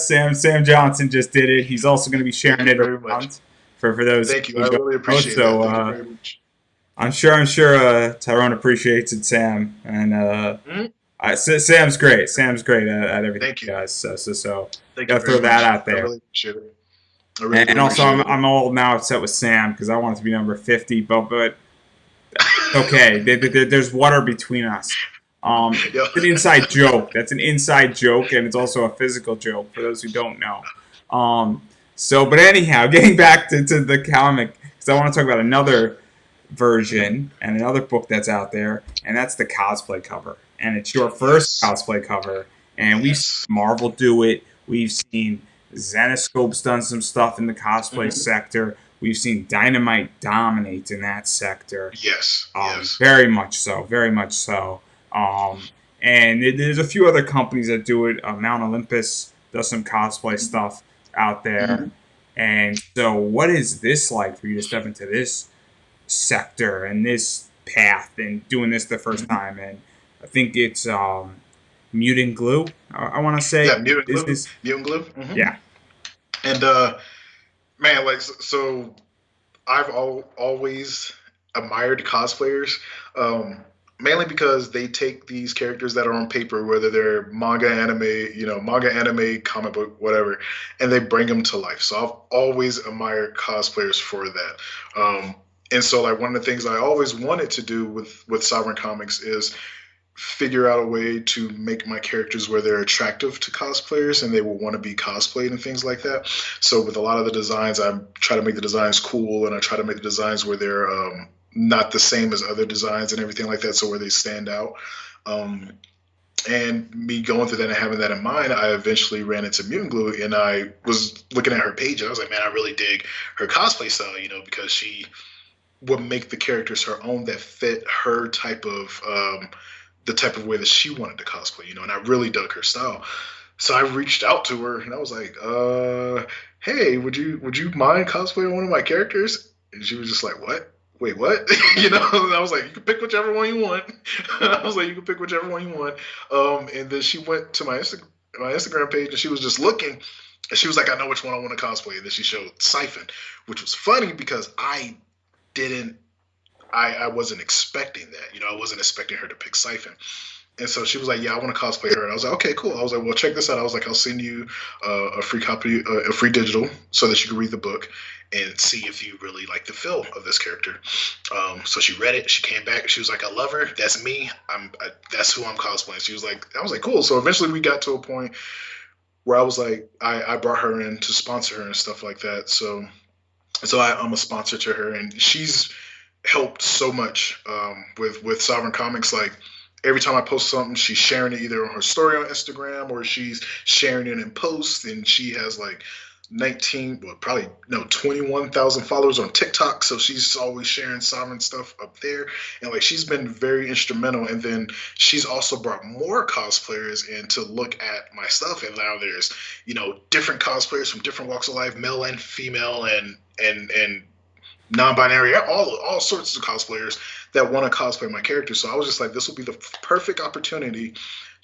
Sam Johnson just did it. He's also going to be sharing it around for those. Thank you. I really appreciate that. Thank you very much. I'm sure Tyrone appreciates it, Sam, and Sam's great. Sam's great at everything he does. So gotta throw that out there. I really appreciate it. And also, I'm all now upset with Sam because I want it to be number 50, but okay, there's water between us. It's an inside joke. That's an inside joke, and it's also a physical joke for those who don't know. But anyhow, getting back to the comic, because I want to talk about another version and another book that's out there, and that's the cosplay cover. And it's your first cosplay cover, and we've seen Marvel do it. We've seen Zenoscope's done some stuff in the cosplay sector. We've seen Dynamite dominate in that sector. Yes. Very much so. Very much so. And there's a few other companies that do it. Mount Olympus does some cosplay stuff out there. And so what is this like for you to step into this sector and this path and doing this the first time? And I think it's Mutant Glue, I want to say. Yeah, Mutant Glue. Mutant Glue. Mm-hmm. Yeah. And man, like, so I've always admired cosplayers, mainly because they take these characters that are on paper, whether they're manga, anime, comic book, whatever, and they bring them to life. So I've always admired cosplayers for that. And so, like, one of the things I always wanted to do with SoverReign Comics is figure out a way to make my characters where they're attractive to cosplayers and they will want to be cosplayed and things like that. So with a lot of the designs, I try to make the designs cool, and I try to make the designs where they're not the same as other designs and everything like that, so where they stand out. And me going through that and having that in mind, I eventually ran into Mutant Glue, and I was looking at her page and I was like, man, I really dig her cosplay style, because she would make the characters her own that fit her type of the type of way that she wanted to cosplay, and I really dug her style. So I reached out to her and I was like, hey, would you mind cosplaying one of my characters? And she was just like, what? Wait, what? And I was like, you can pick whichever one you want. And then she went to my Instagram page and she was just looking, and she was like, I know which one I want to cosplay. And then she showed Siphon, which was funny because I didn't I wasn't expecting that. You know, I wasn't expecting her to pick Siphon. And so she was like, "Yeah, I want to cosplay her." And I was like, "Okay, cool." I was like, "Well, check this out." I was like, "I'll send you a free copy, a free digital, so that you can read the book and see if you really like the feel of this character." So she read it. She came back. She was like, "I love her. That's me. That's who I'm cosplaying." She was like, "I was like, cool." So eventually, we got to a point where I was like, I brought her in to sponsor her and stuff like that. So I'm a sponsor to her, and she's helped so much with SoverReign Comics. Like every time I post something, she's sharing it either on her story on Instagram or she's sharing it in posts. And she has like 21,000 followers on TikTok. So she's always sharing SoverReign stuff up there, and like she's been very instrumental. And then she's also brought more cosplayers in to look at my stuff. And now there's different cosplayers from different walks of life, male and female, and non-binary, all sorts of cosplayers that want to cosplay my character. So I was just like, this will be the perfect opportunity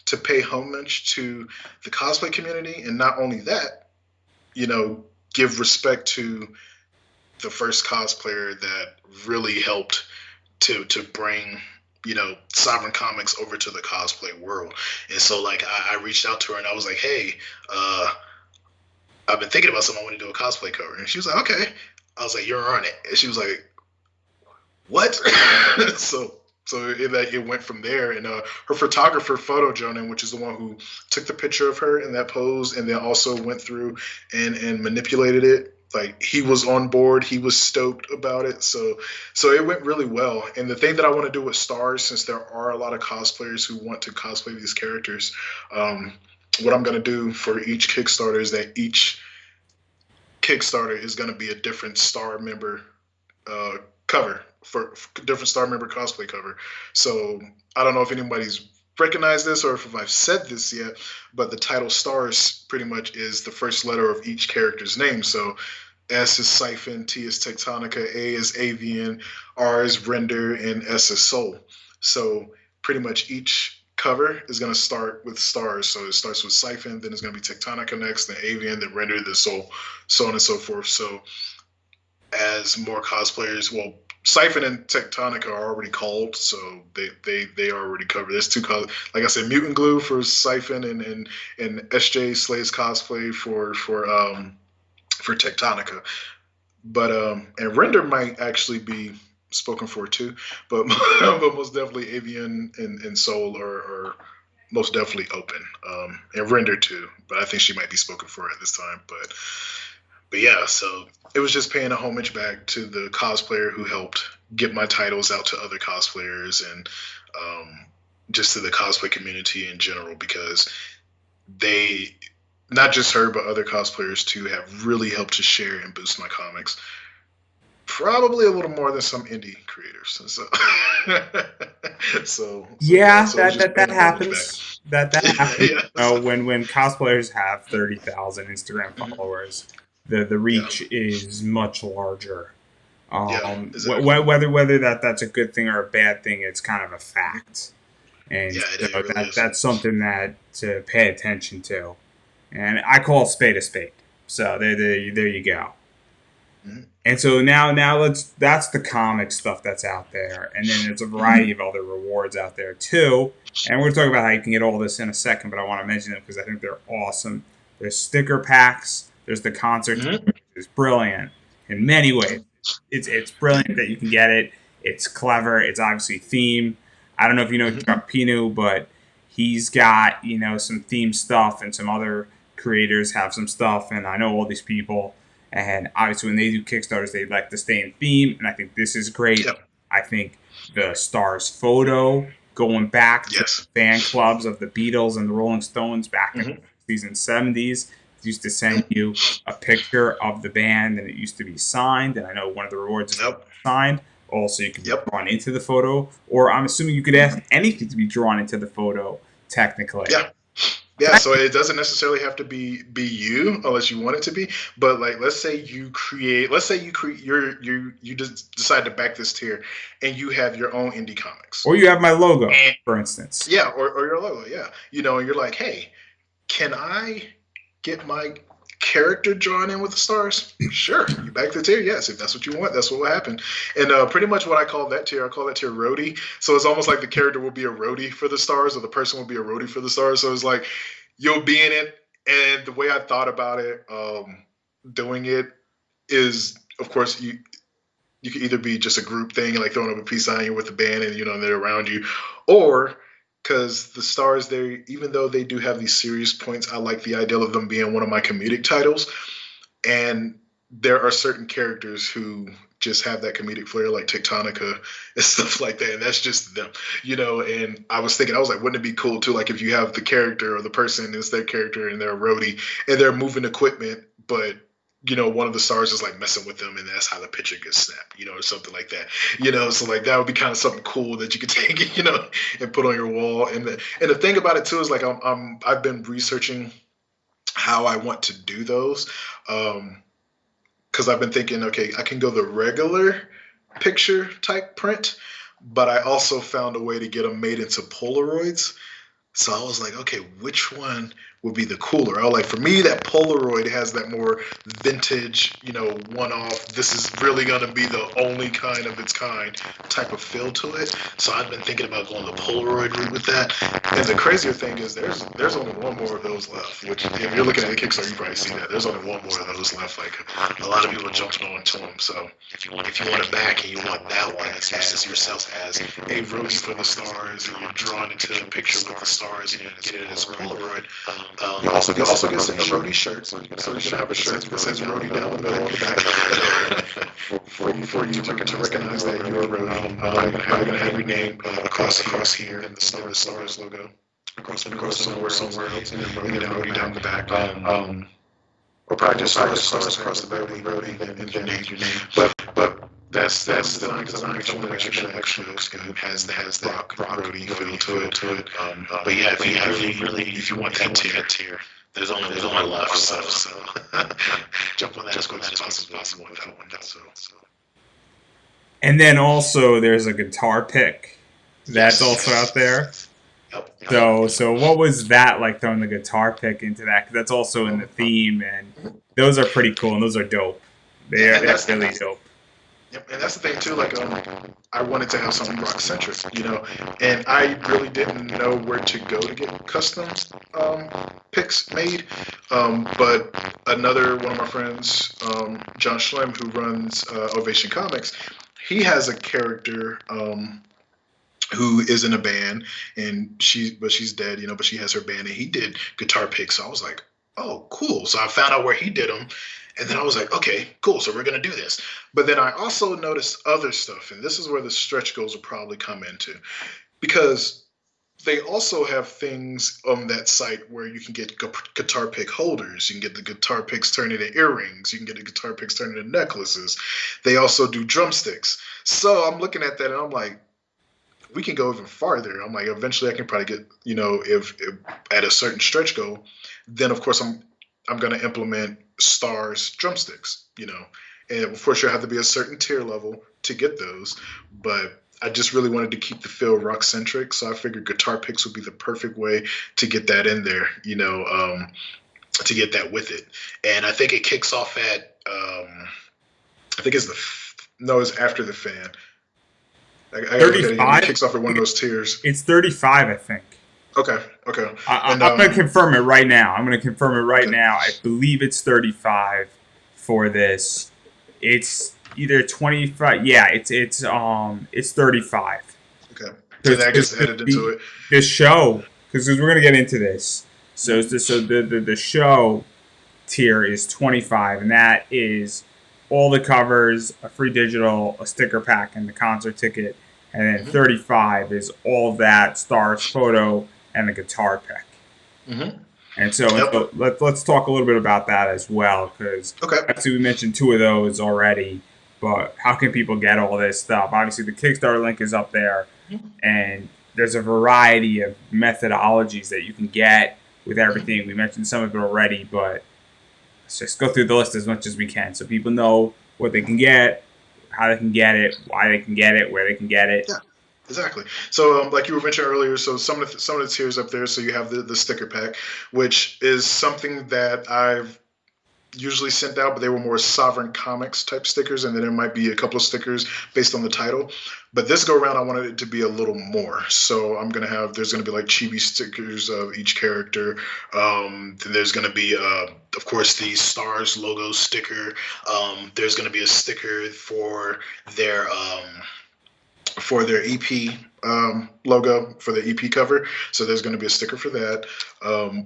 to pay homage to the cosplay community, and not only that, give respect to the first cosplayer that really helped to bring SoverReign Comics over to the cosplay world. And so like I reached out to her and I was like, "Hey, I've been thinking about something. I want to do a cosplay cover." And she was like, "Okay." I was like, "You're on it." And she was like, "What?" So it went from there. And her photographer, Photo Jonan, which is the one who took the picture of her in that pose, and then also went through and manipulated it. Like, he was on board. He was stoked about it. So it went really well. And the thing that I want to do with Stars, since there are a lot of cosplayers who want to cosplay these characters, what I'm going to do for each Kickstarter is that each Kickstarter is going to be a different Star member cover for different Star member cosplay cover. So I don't know if anybody's recognized this or if I've said this yet, but the title Stars pretty much is the first letter of each character's name. So S is Siphon, T is Tectonica, A is Avian, R is Render, and S is Soul. So pretty much each cover is going to start with Stars. So it starts with Siphon, then it's going to be Tectonica next, then Avian, then Render, then Soul, so on and so forth. So as more cosplayers, well, Siphon and Tectonica are already called, so they are already covered. There's two colors, like I said, Mutant Glue for Siphon and SJ Slays cosplay for Tectonica. But and Render might actually be spoken for too, but but most definitely Avian and Soul are most definitely open, and Render too. But I think she might be spoken for at this time. But yeah, so it was just paying a homage back to the cosplayer who helped get my titles out to other cosplayers, and just to the cosplay community in general, because they, not just her, but other cosplayers too, have really helped to share and boost my comics. Probably a little more than some indie creators. So Yeah, so it was just that paying homage happens. That back. happens. Yeah. When cosplayers have 30,000 Instagram followers, the Yeah. reach is much larger. Yeah. Exactly. Whether that's a good thing or a bad thing, it's kind of a fact, and Yeah. so It really is. that's something that to pay attention to. And I call a spade a spade. So there you go. Mm-hmm. And so now that's the comic stuff that's out there, and then there's a variety of other rewards out there too. And we're talking about how you can get all this in a second, but I want to mention them because I think they're awesome. There's sticker packs. There's the concert, Mm-hmm. which is brilliant in many ways. It's brilliant that you can get it. It's clever. It's obviously themed. I don't know if you know Mm-hmm. Chuck Pinu, but he's got some theme stuff, and some other creators have some stuff, and I know all these people. And obviously, when they do Kickstarters, they like to stay in theme, and I think this is great. Yep. I think the Stars photo, going back to Yes. fan clubs of the Beatles and the Rolling Stones back in Mm-hmm. the 60s and 70s, used to send you a picture of the band, and it used to be signed. And I know one of the rewards is Yep. signed. Also, you can be Yep. drawn into the photo, or I'm assuming you could ask anything to be drawn into the photo, technically. Yeah. Yeah, so it doesn't necessarily have to be you unless you want it to be. But like, let's say you just decide to back this tier, and you have your own indie comics, Or you have my logo, and for instance. yeah, or your logo, yeah, and you're like, hey, can I get my character drawn in with the stars, sure, you back the tier. Yes, if that's what you want, that's what will happen. And pretty much what I call that tier roadie. So it's almost like the character will be a roadie for the stars, or the person will be a roadie for the stars. So it's like you'll be in it. And the way I thought about it, doing it is, of course, you could either be just a group thing, like throwing up a peace sign, you're with the band, and they're around you, or because the stars, they, even though they do have these serious points, I like the idea of them being one of my comedic titles. And there are certain characters who just have that comedic flair, like Tectonica and stuff like that, and that's just them, And I was thinking, I was like, wouldn't it be cool too, like if you have the character or the person is their character and they're a roadie and they're moving equipment, but one of the stars is like messing with them, and that's how the picture gets snapped, or something like that, So like that would be kind of something cool that you could take, and put on your wall. And the thing about it too is like I've been researching how I want to do those, because I've been thinking, okay, I can go the regular picture type print, but I also found a way to get them made into Polaroids. So I was like, okay, which one would be the cooler? For me, that Polaroid has that more vintage, one-off, this is really going to be the only kind of its kind type of feel to it. So I've been thinking about going the Polaroid route with that. And the crazier thing is there's only one more of those left, which if you're looking at the Kickstarter, you probably see that. There's only one more of those left. Like a lot of people are jumping on to them. So if you want it back and you want that one that uses yourself as a roadie for the stars, and you're drawn into the picture with the stars, and you get it as a Polaroid. You also get some roadie shirts. So you can have a shirt that says roadie down the middle of the back for you to recognize that you're a roadie. You're going to have your name across here, and the stars logo across somewhere else, and then roadie down the back. Or probably just stars across the roadie and your name. But that's the design, because I want to make sure that actually looks good. Has the rock roadie feel to it. But yeah, if you want that tier, there's only one left. So jump on that as quick as possible with that one. So. And then also there's a guitar pick that's also out there. Yep. So what was that like, throwing the guitar pick into that? Because that's also in the theme, and those are pretty cool, and those are dope. They're really dope. Yep, and that's the thing too. Like, I wanted to have something rock centric, and I really didn't know where to go to get custom picks made. But another one of my friends, John Schlemm, who runs Ovation Comics, he has a character who is in a band, and she's dead, but she has her band, and he did guitar picks. So I was like, oh, cool. So I found out where he did them. And then I was like, okay, cool, so we're going to do this. But then I also noticed other stuff, and this is where the stretch goals will probably come into. Because they also have things on that site where you can get guitar pick holders. You can get the guitar picks turned into earrings. You can get the guitar picks turned into necklaces. They also do drumsticks. So I'm looking at that, and I'm like, we can go even farther. I'm like, eventually I can probably get, if at a certain stretch goal, then of course I'm going to implement stars drumsticks, and of course you'll have to be a certain tier level to get those, but I just really wanted to keep the feel rock centric, so I figured guitar picks would be the perfect way to get that in there, to get that with it. And I think it kicks off at I think it's after the fan. I 35. It kicks off at one of those tiers. It's 35, I think. Okay. I'm going to confirm it right now. Now. I believe it's 35 for this. It's either 25. Yeah, it's 35. Okay. So that gets added into it. The show, because we're going to get into this. So the show tier is 25, and that is all the covers, a free digital, a sticker pack, and the concert ticket. And then 35 is all of that, stars, photo, and the guitar pick. Mm-hmm. And so let's talk a little bit about that as well, because obviously we mentioned two of those already, but how can people get all this stuff? Obviously the Kickstarter link is up there, and there's a variety of methodologies that you can get with everything. We mentioned some of it already, but let's just go through the list as much as we can so people know what they can get, how they can get it, why they can get it, where they can get it. Yeah. Exactly. So, like you were mentioning earlier, so some of the tiers up there. So you have the sticker pack, which is something that I've usually sent out, but they were more SoverReign Comics type stickers, and then there might be a couple of stickers based on the title. But this go around, I wanted it to be a little more. So there's gonna be like chibi stickers of each character. Then there's gonna be, of course, the Stars logo sticker. There's gonna be a sticker for their EP logo for the EP cover. So there's going to be a sticker for that.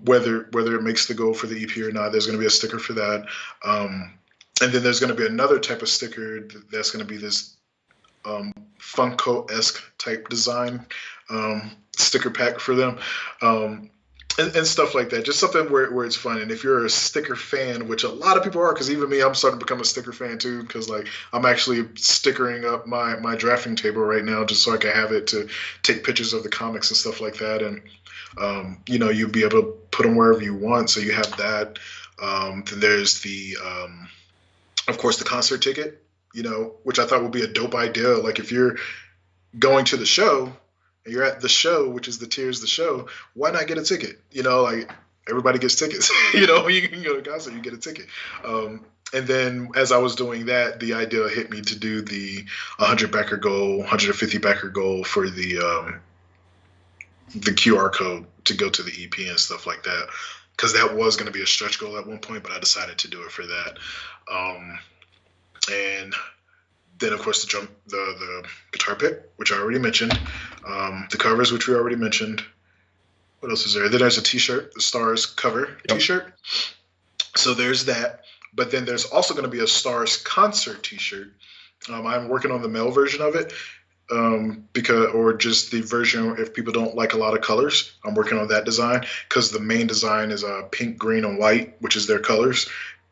Whether it makes the goal for the EP or not, there's going to be a sticker for that. And then there's going to be another type of sticker that's going to be this Funko-esque type design sticker pack for them. And stuff like that. Just something where it's fun. And if you're a sticker fan, which a lot of people are, because even me, I'm starting to become a sticker fan too, because like I'm actually stickering up my drafting table right now just so I can have it to take pictures of the comics and stuff like that. And you'll be able to put them wherever you want. So you have that. Then there's the of course the concert ticket, which I thought would be a dope idea. Like if you're going to the show, you're at the show, which is the Tears the show, why not get a ticket? Like everybody gets tickets. You can go to a concert, you get a ticket. And then as I was doing that, the idea hit me to do the 100 backer goal, 150 backer goal for the QR code to go to the EP and stuff like that. Because that was going to be a stretch goal at one point, but I decided to do it for that. And then, of course, the guitar pick, which I already mentioned. The covers, which we already mentioned. What else is there? Then there's a T-shirt, the Stars cover T-shirt. So there's that. But then there's also going to be a Stars concert T-shirt. I'm working on the male version of it, or just the version if people don't like a lot of colors. I'm working on that design because the main design is pink, green, and white, which is their colors.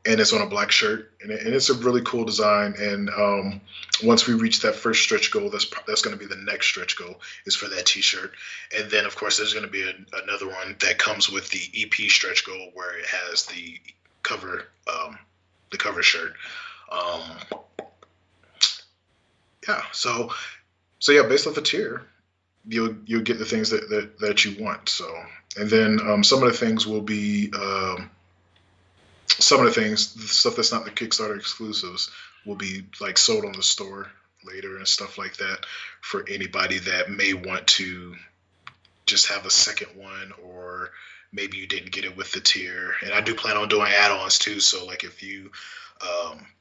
And it's on a black shirt, and it's a really cool design. And once we reach that first stretch goal, that's going to be the next stretch goal is for that T-shirt. And then, of course, there's going to be another one that comes with the EP stretch goal where it has the cover shirt. So yeah, based off the tier, you'll get the things that you want. So, and then some of the things will be. Some of the stuff that's not the Kickstarter exclusives will be like sold on the store later and stuff like that for anybody that may want to just have a second one, or maybe you didn't get it with the tier. And I do plan on doing add-ons too. So like if you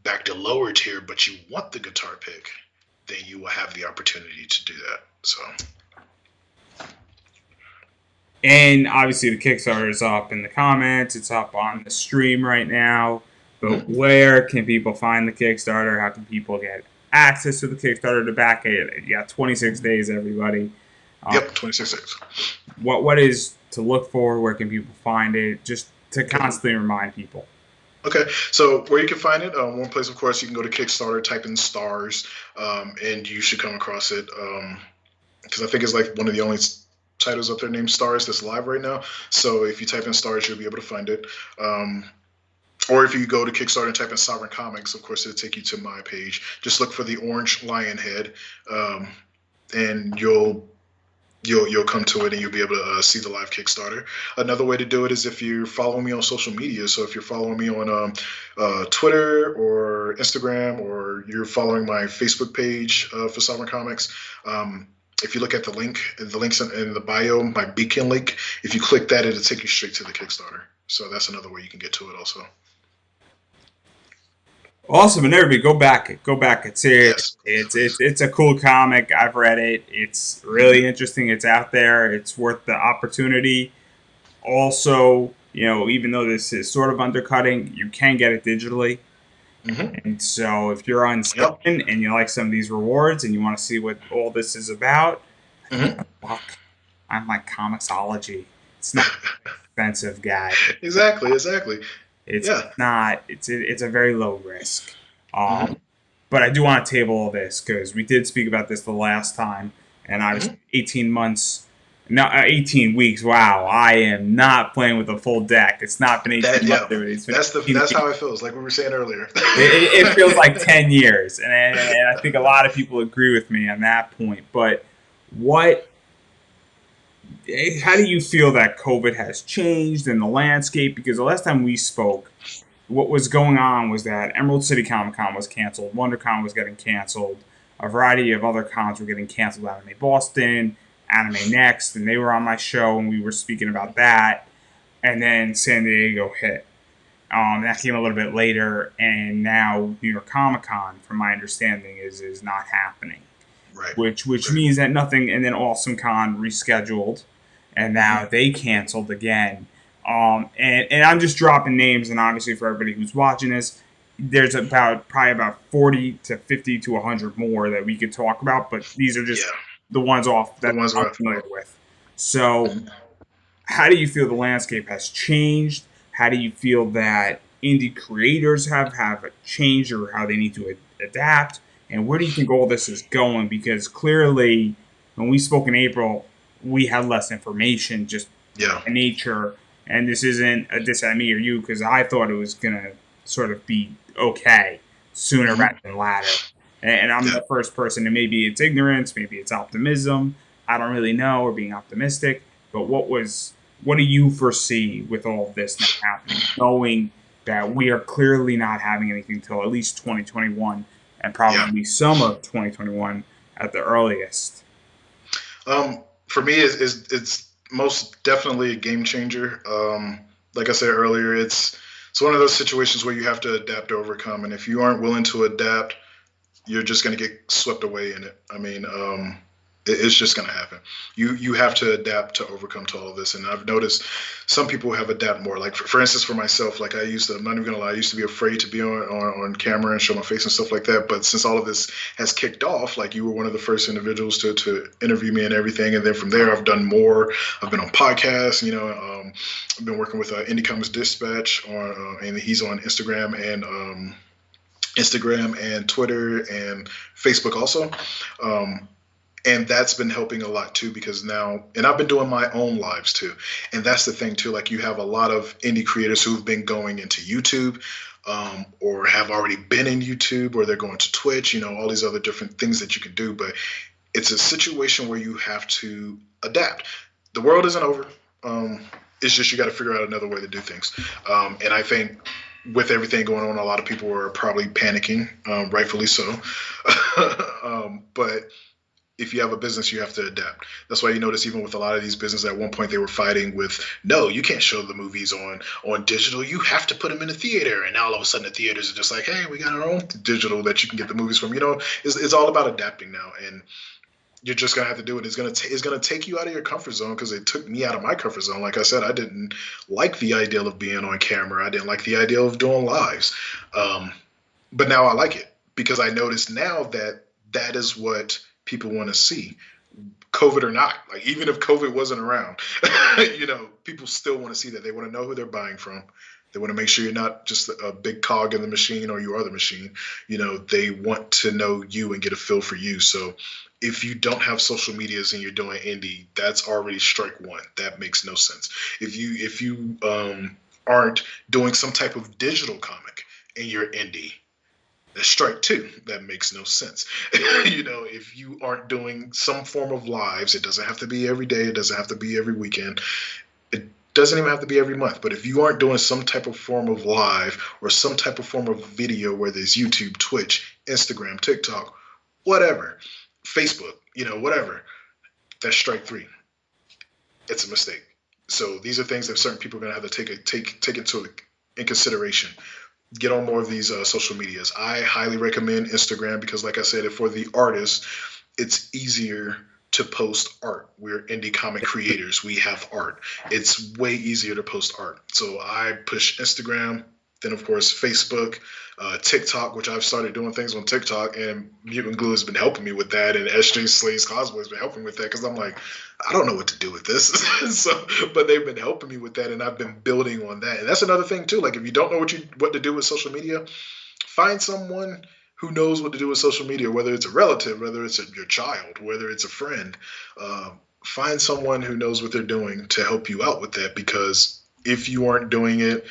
backed a lower tier but you want the guitar pick, then you will have the opportunity to do that. So. And obviously the Kickstarter is up in the comments. It's up on the stream right now. But where can people find the Kickstarter? How can people get access to the Kickstarter to back it? You got 26 days, everybody. Yep, 26 days. What is to look for? Where can people find it? Just to constantly remind people. Okay, so where you can find it, one place, of course, you can go to Kickstarter, type in Stars, and you should come across it. Because I think it's like one of the only titles up there named Stars that's live right now. So if you type in Stars, you'll be able to find it. Or if you go to Kickstarter and type in SoverReign Comics, of course, it'll take you to my page. Just look for the orange lion head, and you'll come to it and you'll be able to see the live Kickstarter. Another way to do it is if you're following me on social media. So if you're following me on Twitter or Instagram, or you're following my Facebook page for SoverReign Comics, if you look at the links in the bio, my beacon link, if you click that, it'll take you straight to the Kickstarter. So that's another way you can get to it also. Awesome, and everybody, go back. It's here. Yes. It's a cool comic. I've read it. It's really interesting. It's out there. It's worth the opportunity. Also, even though this is sort of undercutting, you can get it digitally. Mm-hmm. And so if you're on Steam and you like some of these rewards and you want to see what all this is about, look, I'm like Comixology. It's not an expensive guy. Exactly. It's not. It's a very low risk. But I do want to table all this because we did speak about this the last time, and I was 18 weeks. Wow, I am not playing with a full deck. It's not been 18 months. That's how it feels. Like we were saying earlier, it feels like 10 years, and I think a lot of people agree with me on that point. But how do you feel that COVID has changed in the landscape? Because the last time we spoke, what was going on was that Emerald City Comic Con was canceled, WonderCon was getting canceled, a variety of other cons were getting canceled. Anime Boston, Anime Next, and they were on my show, and we were speaking about that. And then San Diego hit. That came a little bit later, and now New York Comic Con, from my understanding, is not happening. Right. Which Right. means that nothing. And then Awesome Con rescheduled, and Hmm. now they canceled again. And I'm just dropping names, and obviously for everybody who's watching this, there's probably about 40 to 50 to 100 more that we could talk about, but these are just Yeah. the ones off The that ones I'm where. familiar with. So Mhm. how do you feel the landscape has changed? How do you feel that indie creators have changed, or how they need to adapt? And where do you think all this is going? Because clearly, when we spoke in April, we had less information just Yeah. by nature. And this isn't a diss at me or you, because I thought it was going to sort of be okay sooner Hmm. rather than later. And I'm Yeah. the first person, and maybe it's ignorance, maybe it's optimism. I don't really know, or being optimistic. But what do you foresee with all of this now happening, knowing that we are clearly not having anything till at least 2021 and Yeah. probably summer of 2021 at the earliest? For me, it's most definitely a game changer. Like I said earlier, it's one of those situations where you have to adapt to overcome, and if you aren't willing to adapt, you're just going to get swept away in it. I mean, it's just going to happen. You have to adapt to overcome to all of this. And I've noticed some people have adapted more. Like for instance, for myself, like I'm not even gonna lie, I used to be afraid to be on camera and show my face and stuff like that. But since all of this has kicked off, like you were one of the first individuals to interview me and everything. And then from there, I've done more. I've been on podcasts. I've been working with Indie Comics Dispatch and he's on Instagram and Twitter and Facebook also. Um, and that's been helping a lot too because now, and I've been doing my own lives too. And that's the thing too. Like you have a lot of indie creators who've been going into YouTube, or have already been in YouTube, or they're going to Twitch, all these other different things that you can do. But it's a situation where you have to adapt. The world isn't over. It's just you got to figure out another way to do things. And I think with everything going on, a lot of people are probably panicking, rightfully so. But if you have a business, you have to adapt. That's why you notice even with a lot of these businesses, at one point they were fighting with, no, you can't show the movies on digital. You have to put them in a theater. And now all of a sudden the theaters are just like, hey, we got our own digital that you can get the movies from. It's all about adapting now, and you're just gonna have to do it. It's gonna take you out of your comfort zone because it took me out of my comfort zone. Like I said, I didn't like the idea of being on camera. I didn't like the idea of doing lives, um, but now I like it because I notice now that that is what people want to see, COVID or not. Like even if COVID wasn't around, people still want to see that. They want to know who they're buying from. They want to make sure you're not just a big cog in the machine or you are the machine. They want to know you and get a feel for you. So if you don't have social medias and you're doing indie, that's already strike one. That makes no sense. If you aren't doing some type of digital comic and you're indie, that's strike two. That makes no sense. If you aren't doing some form of lives, it doesn't have to be every day. It doesn't have to be every weekend. It doesn't even have to be every month. But if you aren't doing some type of form of live or some type of form of video, whether it's YouTube, Twitch, Instagram, TikTok, whatever, Facebook, whatever, that's strike three. It's a mistake. So these are things that certain people are going to have to take into in consideration. Get on more of these social medias. I highly recommend Instagram because, like I said, for the artists, it's easier to post art. We're indie comic creators. We have art. It's way easier to post art. So I push Instagram, then of course Facebook, TikTok, which I've started doing things on TikTok, and Mutant Glue has been helping me with that, and SJ Slays Cosplay has been helping with that because I'm like, I don't know what to do with this. But they've been helping me with that, and I've been building on that. And that's another thing too. Like if you don't know what to do with social media, find someone who knows what to do with social media, whether it's a relative, whether it's your child, whether it's a friend. Find someone who knows what they're doing to help you out with that because if you aren't doing it,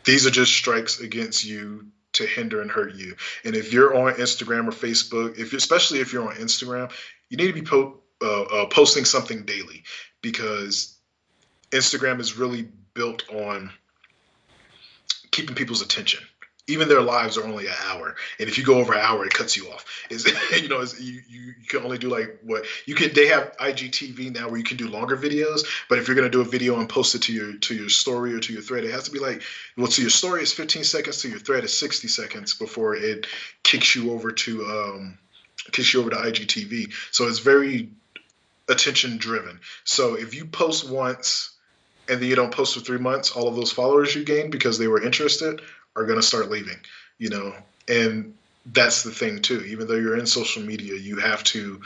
these are just strikes against you to hinder and hurt you. And if you're on Instagram or Facebook, especially if you're on Instagram, you need to be posting something daily because Instagram is really built on keeping people's attention. Even their lives are only an hour, and if you go over an hour, it cuts you off. Is you can only do like what you can. They have IGTV now where you can do longer videos, but if you're gonna do a video and post it to your story or to your thread, it has to be like, well, to your story is 15 seconds, to your thread is 60 seconds before it kicks you over to IGTV. So it's very attention driven. So if you post once and then you don't post for 3 months, all of those followers you gained because they were interested are going to start leaving, and that's the thing too. Even though you're in social media, you have to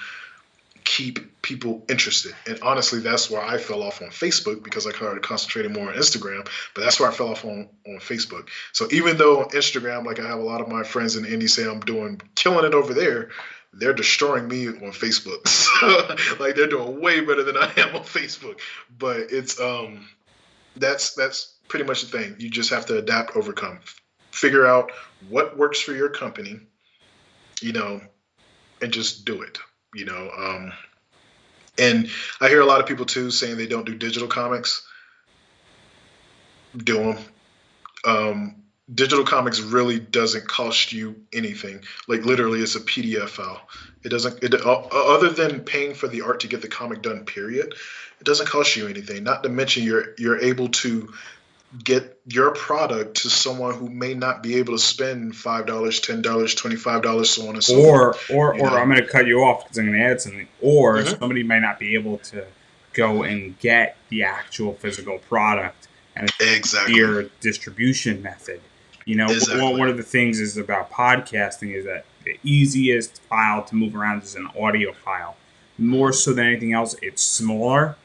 keep people interested. And honestly, that's where I fell off on Facebook because I started concentrating more on Instagram, but that's where I fell off on Facebook. So even though on Instagram, like I have a lot of my friends in the indie say I'm killing it over there, they're destroying me on Facebook. So, like they're doing way better than I am on Facebook. But it's that's pretty much the thing. You just have to adapt, overcome, figure out what works for your company, and just do it. And I hear a lot of people too saying they don't do digital comics. Do them. Digital comics really doesn't cost you anything. Like literally, it's a PDF file. It doesn't. Other than paying for the art to get the comic done, period, it doesn't cost you anything. Not to mention you're able to get your product to someone who may not be able to spend $5, $10, $25, so on and so forth. Or I'm going to cut you off because I'm going to add something. Or Mhm. somebody might not be able to go and get the actual physical product and Exactly. your distribution method. Exactly. One of the things is about podcasting is that the easiest file to move around is an audio file. More so than anything else, it's smaller,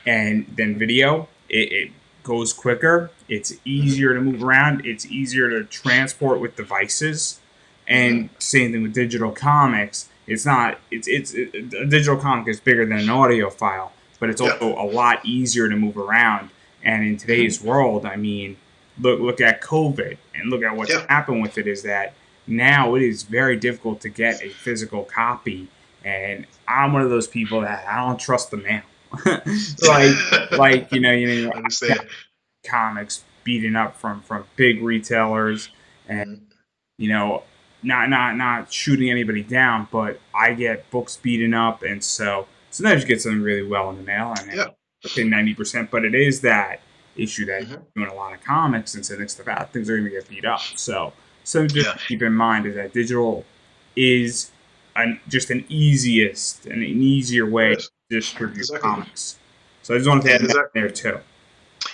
and then video. It goes quicker. It's easier to move around. It's easier to transport with devices. And same thing with digital comics. It's not. A digital comic is bigger than an audio file, but it's also a lot easier to move around. And in today's world, I mean, look at COVID and look at what's happened with it. Is that now it is very difficult to get a physical copy, and I'm one of those people that I don't trust the mail. like Understand. Comics beaten up from big retailers, and not shooting anybody down, but I get books beaten up, and so sometimes you get something really well in the mail. I mean, I say 90%, but it is that issue that doing a lot of comics and sending stuff out, things are going to get beat up. So just keep in mind is that digital is just an easier way to distribute comics. So I just wanted to add that there too.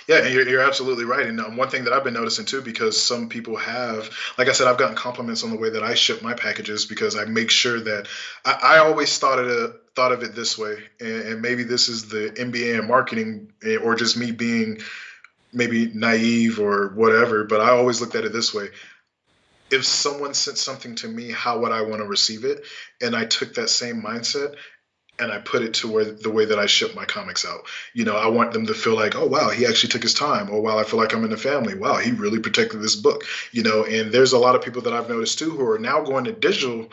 Yeah, and you're absolutely right. And one thing that I've been noticing too, because some people have, like I said, I've gotten compliments on the way that I ship my packages because I make sure that I always thought of it this way, and maybe this is the MBA in marketing or just me being maybe naive or whatever, but I always looked at it this way. If someone sent something to me, how would I want to receive it? And I took that same mindset and I put it to the way that I ship my comics out. I want them to feel like, oh, wow, he actually took his time. Oh, wow, I feel like I'm in the family. Wow, he really protected this book. And there's a lot of people that I've noticed too who are now going to digital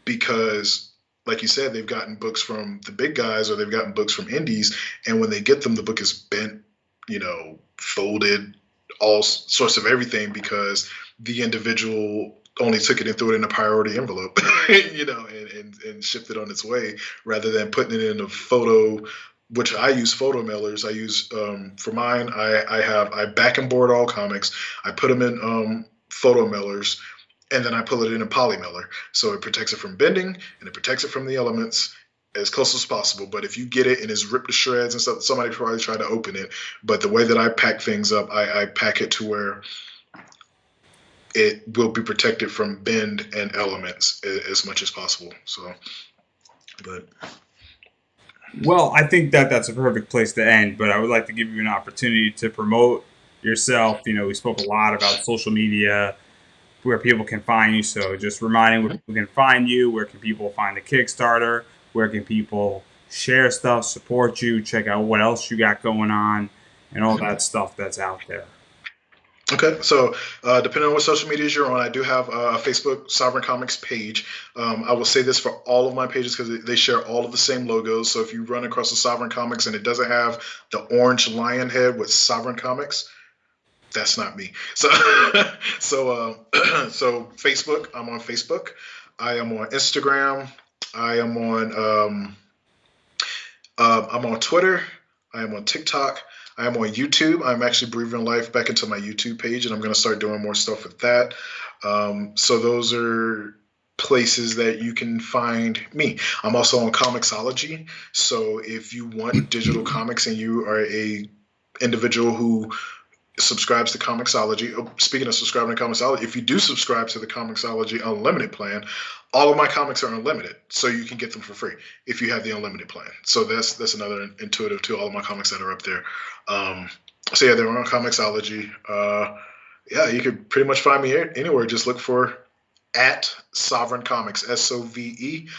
because, like you said, they've gotten books from the big guys or they've gotten books from indies. And when they get them, the book is bent, folded, all sorts of everything because the individual only took it and threw it in a priority envelope, and shipped it on its way rather than putting it in a photo, which I use photo mailers. I use, for mine, I back and board all comics. I put them in photo mailers and then I pull it in a poly mailer. So it protects it from bending and it protects it from the elements as close as possible. But if you get it and it's ripped to shreds and stuff, somebody probably tried to open it. But the way that I pack things up, I pack it to where it will be protected from bend and elements as much as possible. So, but. Well, I think that's a perfect place to end, but I would like to give you an opportunity to promote yourself. We spoke a lot about social media, where people can find you. So just reminding where people can find you, where can people find the Kickstarter, where can people share stuff, support you, check out what else you got going on, and all that stuff that's out there. Okay, so depending on what social medias you're on, I do have a Facebook SoverReign Comics page. I will say this for all of my pages because they share all of the same logos. So if you run across a SoverReign Comics and it doesn't have the orange lion head with SoverReign Comics, That's not me. So, so Facebook. I'm on Facebook. I am on Instagram. I am on. I'm on Twitter. I am on TikTok. I am on YouTube. I'm actually breathing life back into my YouTube page, and I'm going to start doing more stuff with that. So those are places that you can find me. I'm also on Comixology. So if you want digital comics and you are a individual who subscribes to Comixology. Oh, speaking of subscribing to Comixology, if you do subscribe to the Comixology Unlimited plan, all of my comics are unlimited, so you can get them for free if you have the unlimited plan. So that's another intuitive to all of my comics that are up there. So yeah, they're on Comixology. Yeah, you could pretty much find me anywhere. Just look for at SoverReign Comics, SoverReign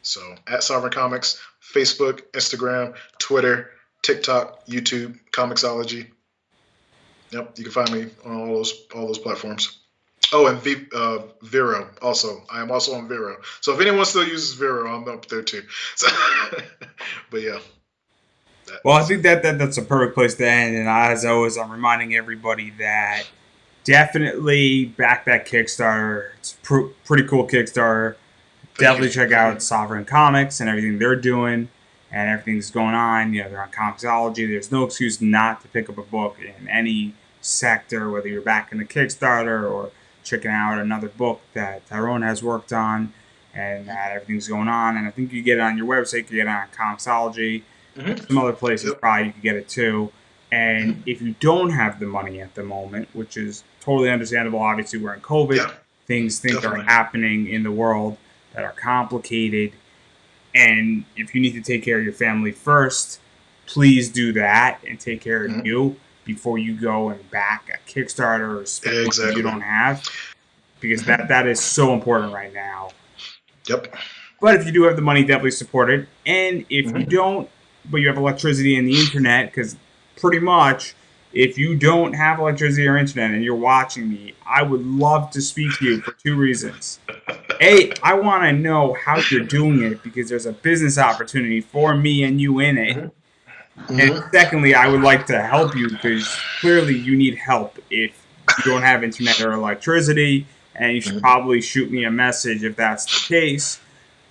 So at SoverReign Comics, Facebook, Instagram, Twitter, TikTok, YouTube, Comixology. Yep, you can find me on all those platforms. Oh, and Vero also. I am also on Vero. So if anyone still uses Vero, I'm up there too. So, but yeah. Well, I think that's a perfect place to end. And as always, I'm reminding everybody that definitely back that Kickstarter. It's pretty cool Kickstarter. Definitely check out SoverReign Comics and everything they're doing and everything's going on. You know, they're on Comixology. There's no excuse not to pick up a book in any sector, whether you're back in the Kickstarter or checking out another book that Tyrone has worked on and that everything's going on. And I think you get it on your website, you can get it on Comixology. Some other places probably you can get it too. And if you don't have the money at the moment, which is totally understandable, obviously we're in COVID, things are happening in the world that are complicated, and if you need to take care of your family first, please do that and take care of you before you go and back a Kickstarter or spend money you don't have, because that is so important right now. Yep. But if you do have the money, definitely support it. And if you don't, but you have electricity and the internet, because pretty much if you don't have electricity or internet and you're watching me, I would love to speak to you for two reasons. A, I want to know how you're doing it because there's a business opportunity for me and you in it. And secondly, I would like to help you because clearly you need help if you don't have internet or electricity, and you should probably shoot me a message if that's the case.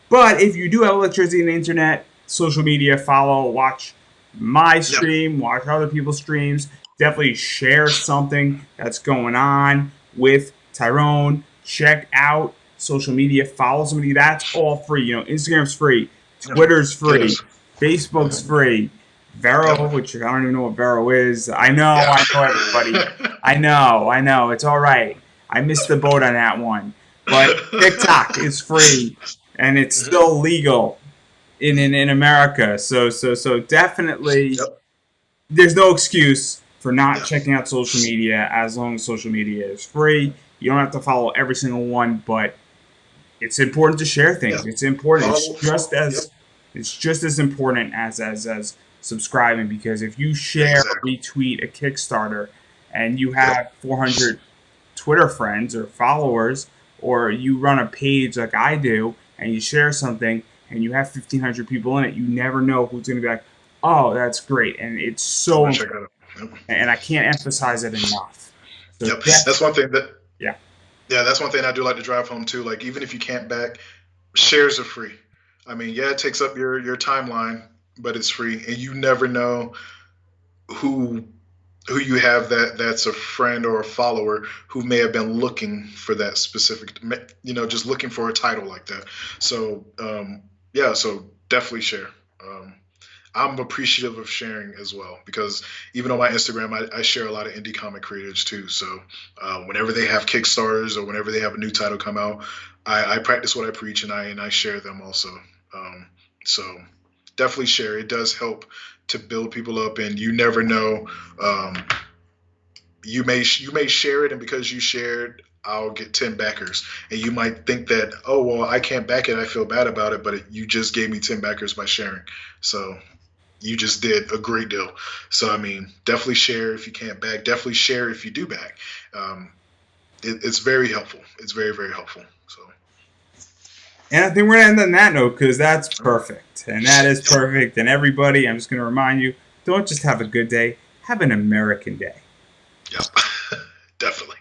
But if you do have electricity and internet, social media, follow, watch my stream, watch other people's streams, definitely share something that's going on with Tyrone. Check out social media, follow somebody. That's all free. You know, Instagram's free, Twitter's free, Facebook's free, Vero, which I don't even know what Vero is. I know everybody. I know. It's all right. I missed the boat on that one. But TikTok is free, and it's still legal in America. So definitely, there's no excuse for not checking out social media as long as social media is free. You don't have to follow every single one, but it's important to share things. It's important. It's just as important as subscribing, because if you share or retweet a Kickstarter and you have 400 Twitter friends or followers, or you run a page like I do and you share something and you have 1,500 people in it, you never know who's going to be like, oh, that's great. And it's so important. And I can't emphasize it enough. So that's one thing that that's one thing I do like to drive home too. Like, even if you can't back, shares are free. I mean, it takes up your timeline, but it's free, and you never know who you have that's a friend or a follower who may have been looking for that specific, just looking for a title like that. So so definitely share. I'm appreciative of sharing as well, because even on my Instagram, I share a lot of indie comic creators too. So whenever they have Kickstarters or whenever they have a new title come out, I practice what I preach, and I share them also. So definitely share. It does help to build people up, and you never know. You may share it, and because you shared, I'll get 10 backers, and you might think that, oh well, I can't back it, I feel bad about it, but you just gave me 10 backers by sharing. So you just did a great deal. So I mean, definitely share if you can't back. Definitely share if you do back. It's very helpful. It's very, very helpful. So And I think we're going to end on that note because that's perfect. And that is perfect. And everybody, I'm just going to remind you, don't just have a good day, have an American day. Yep, definitely.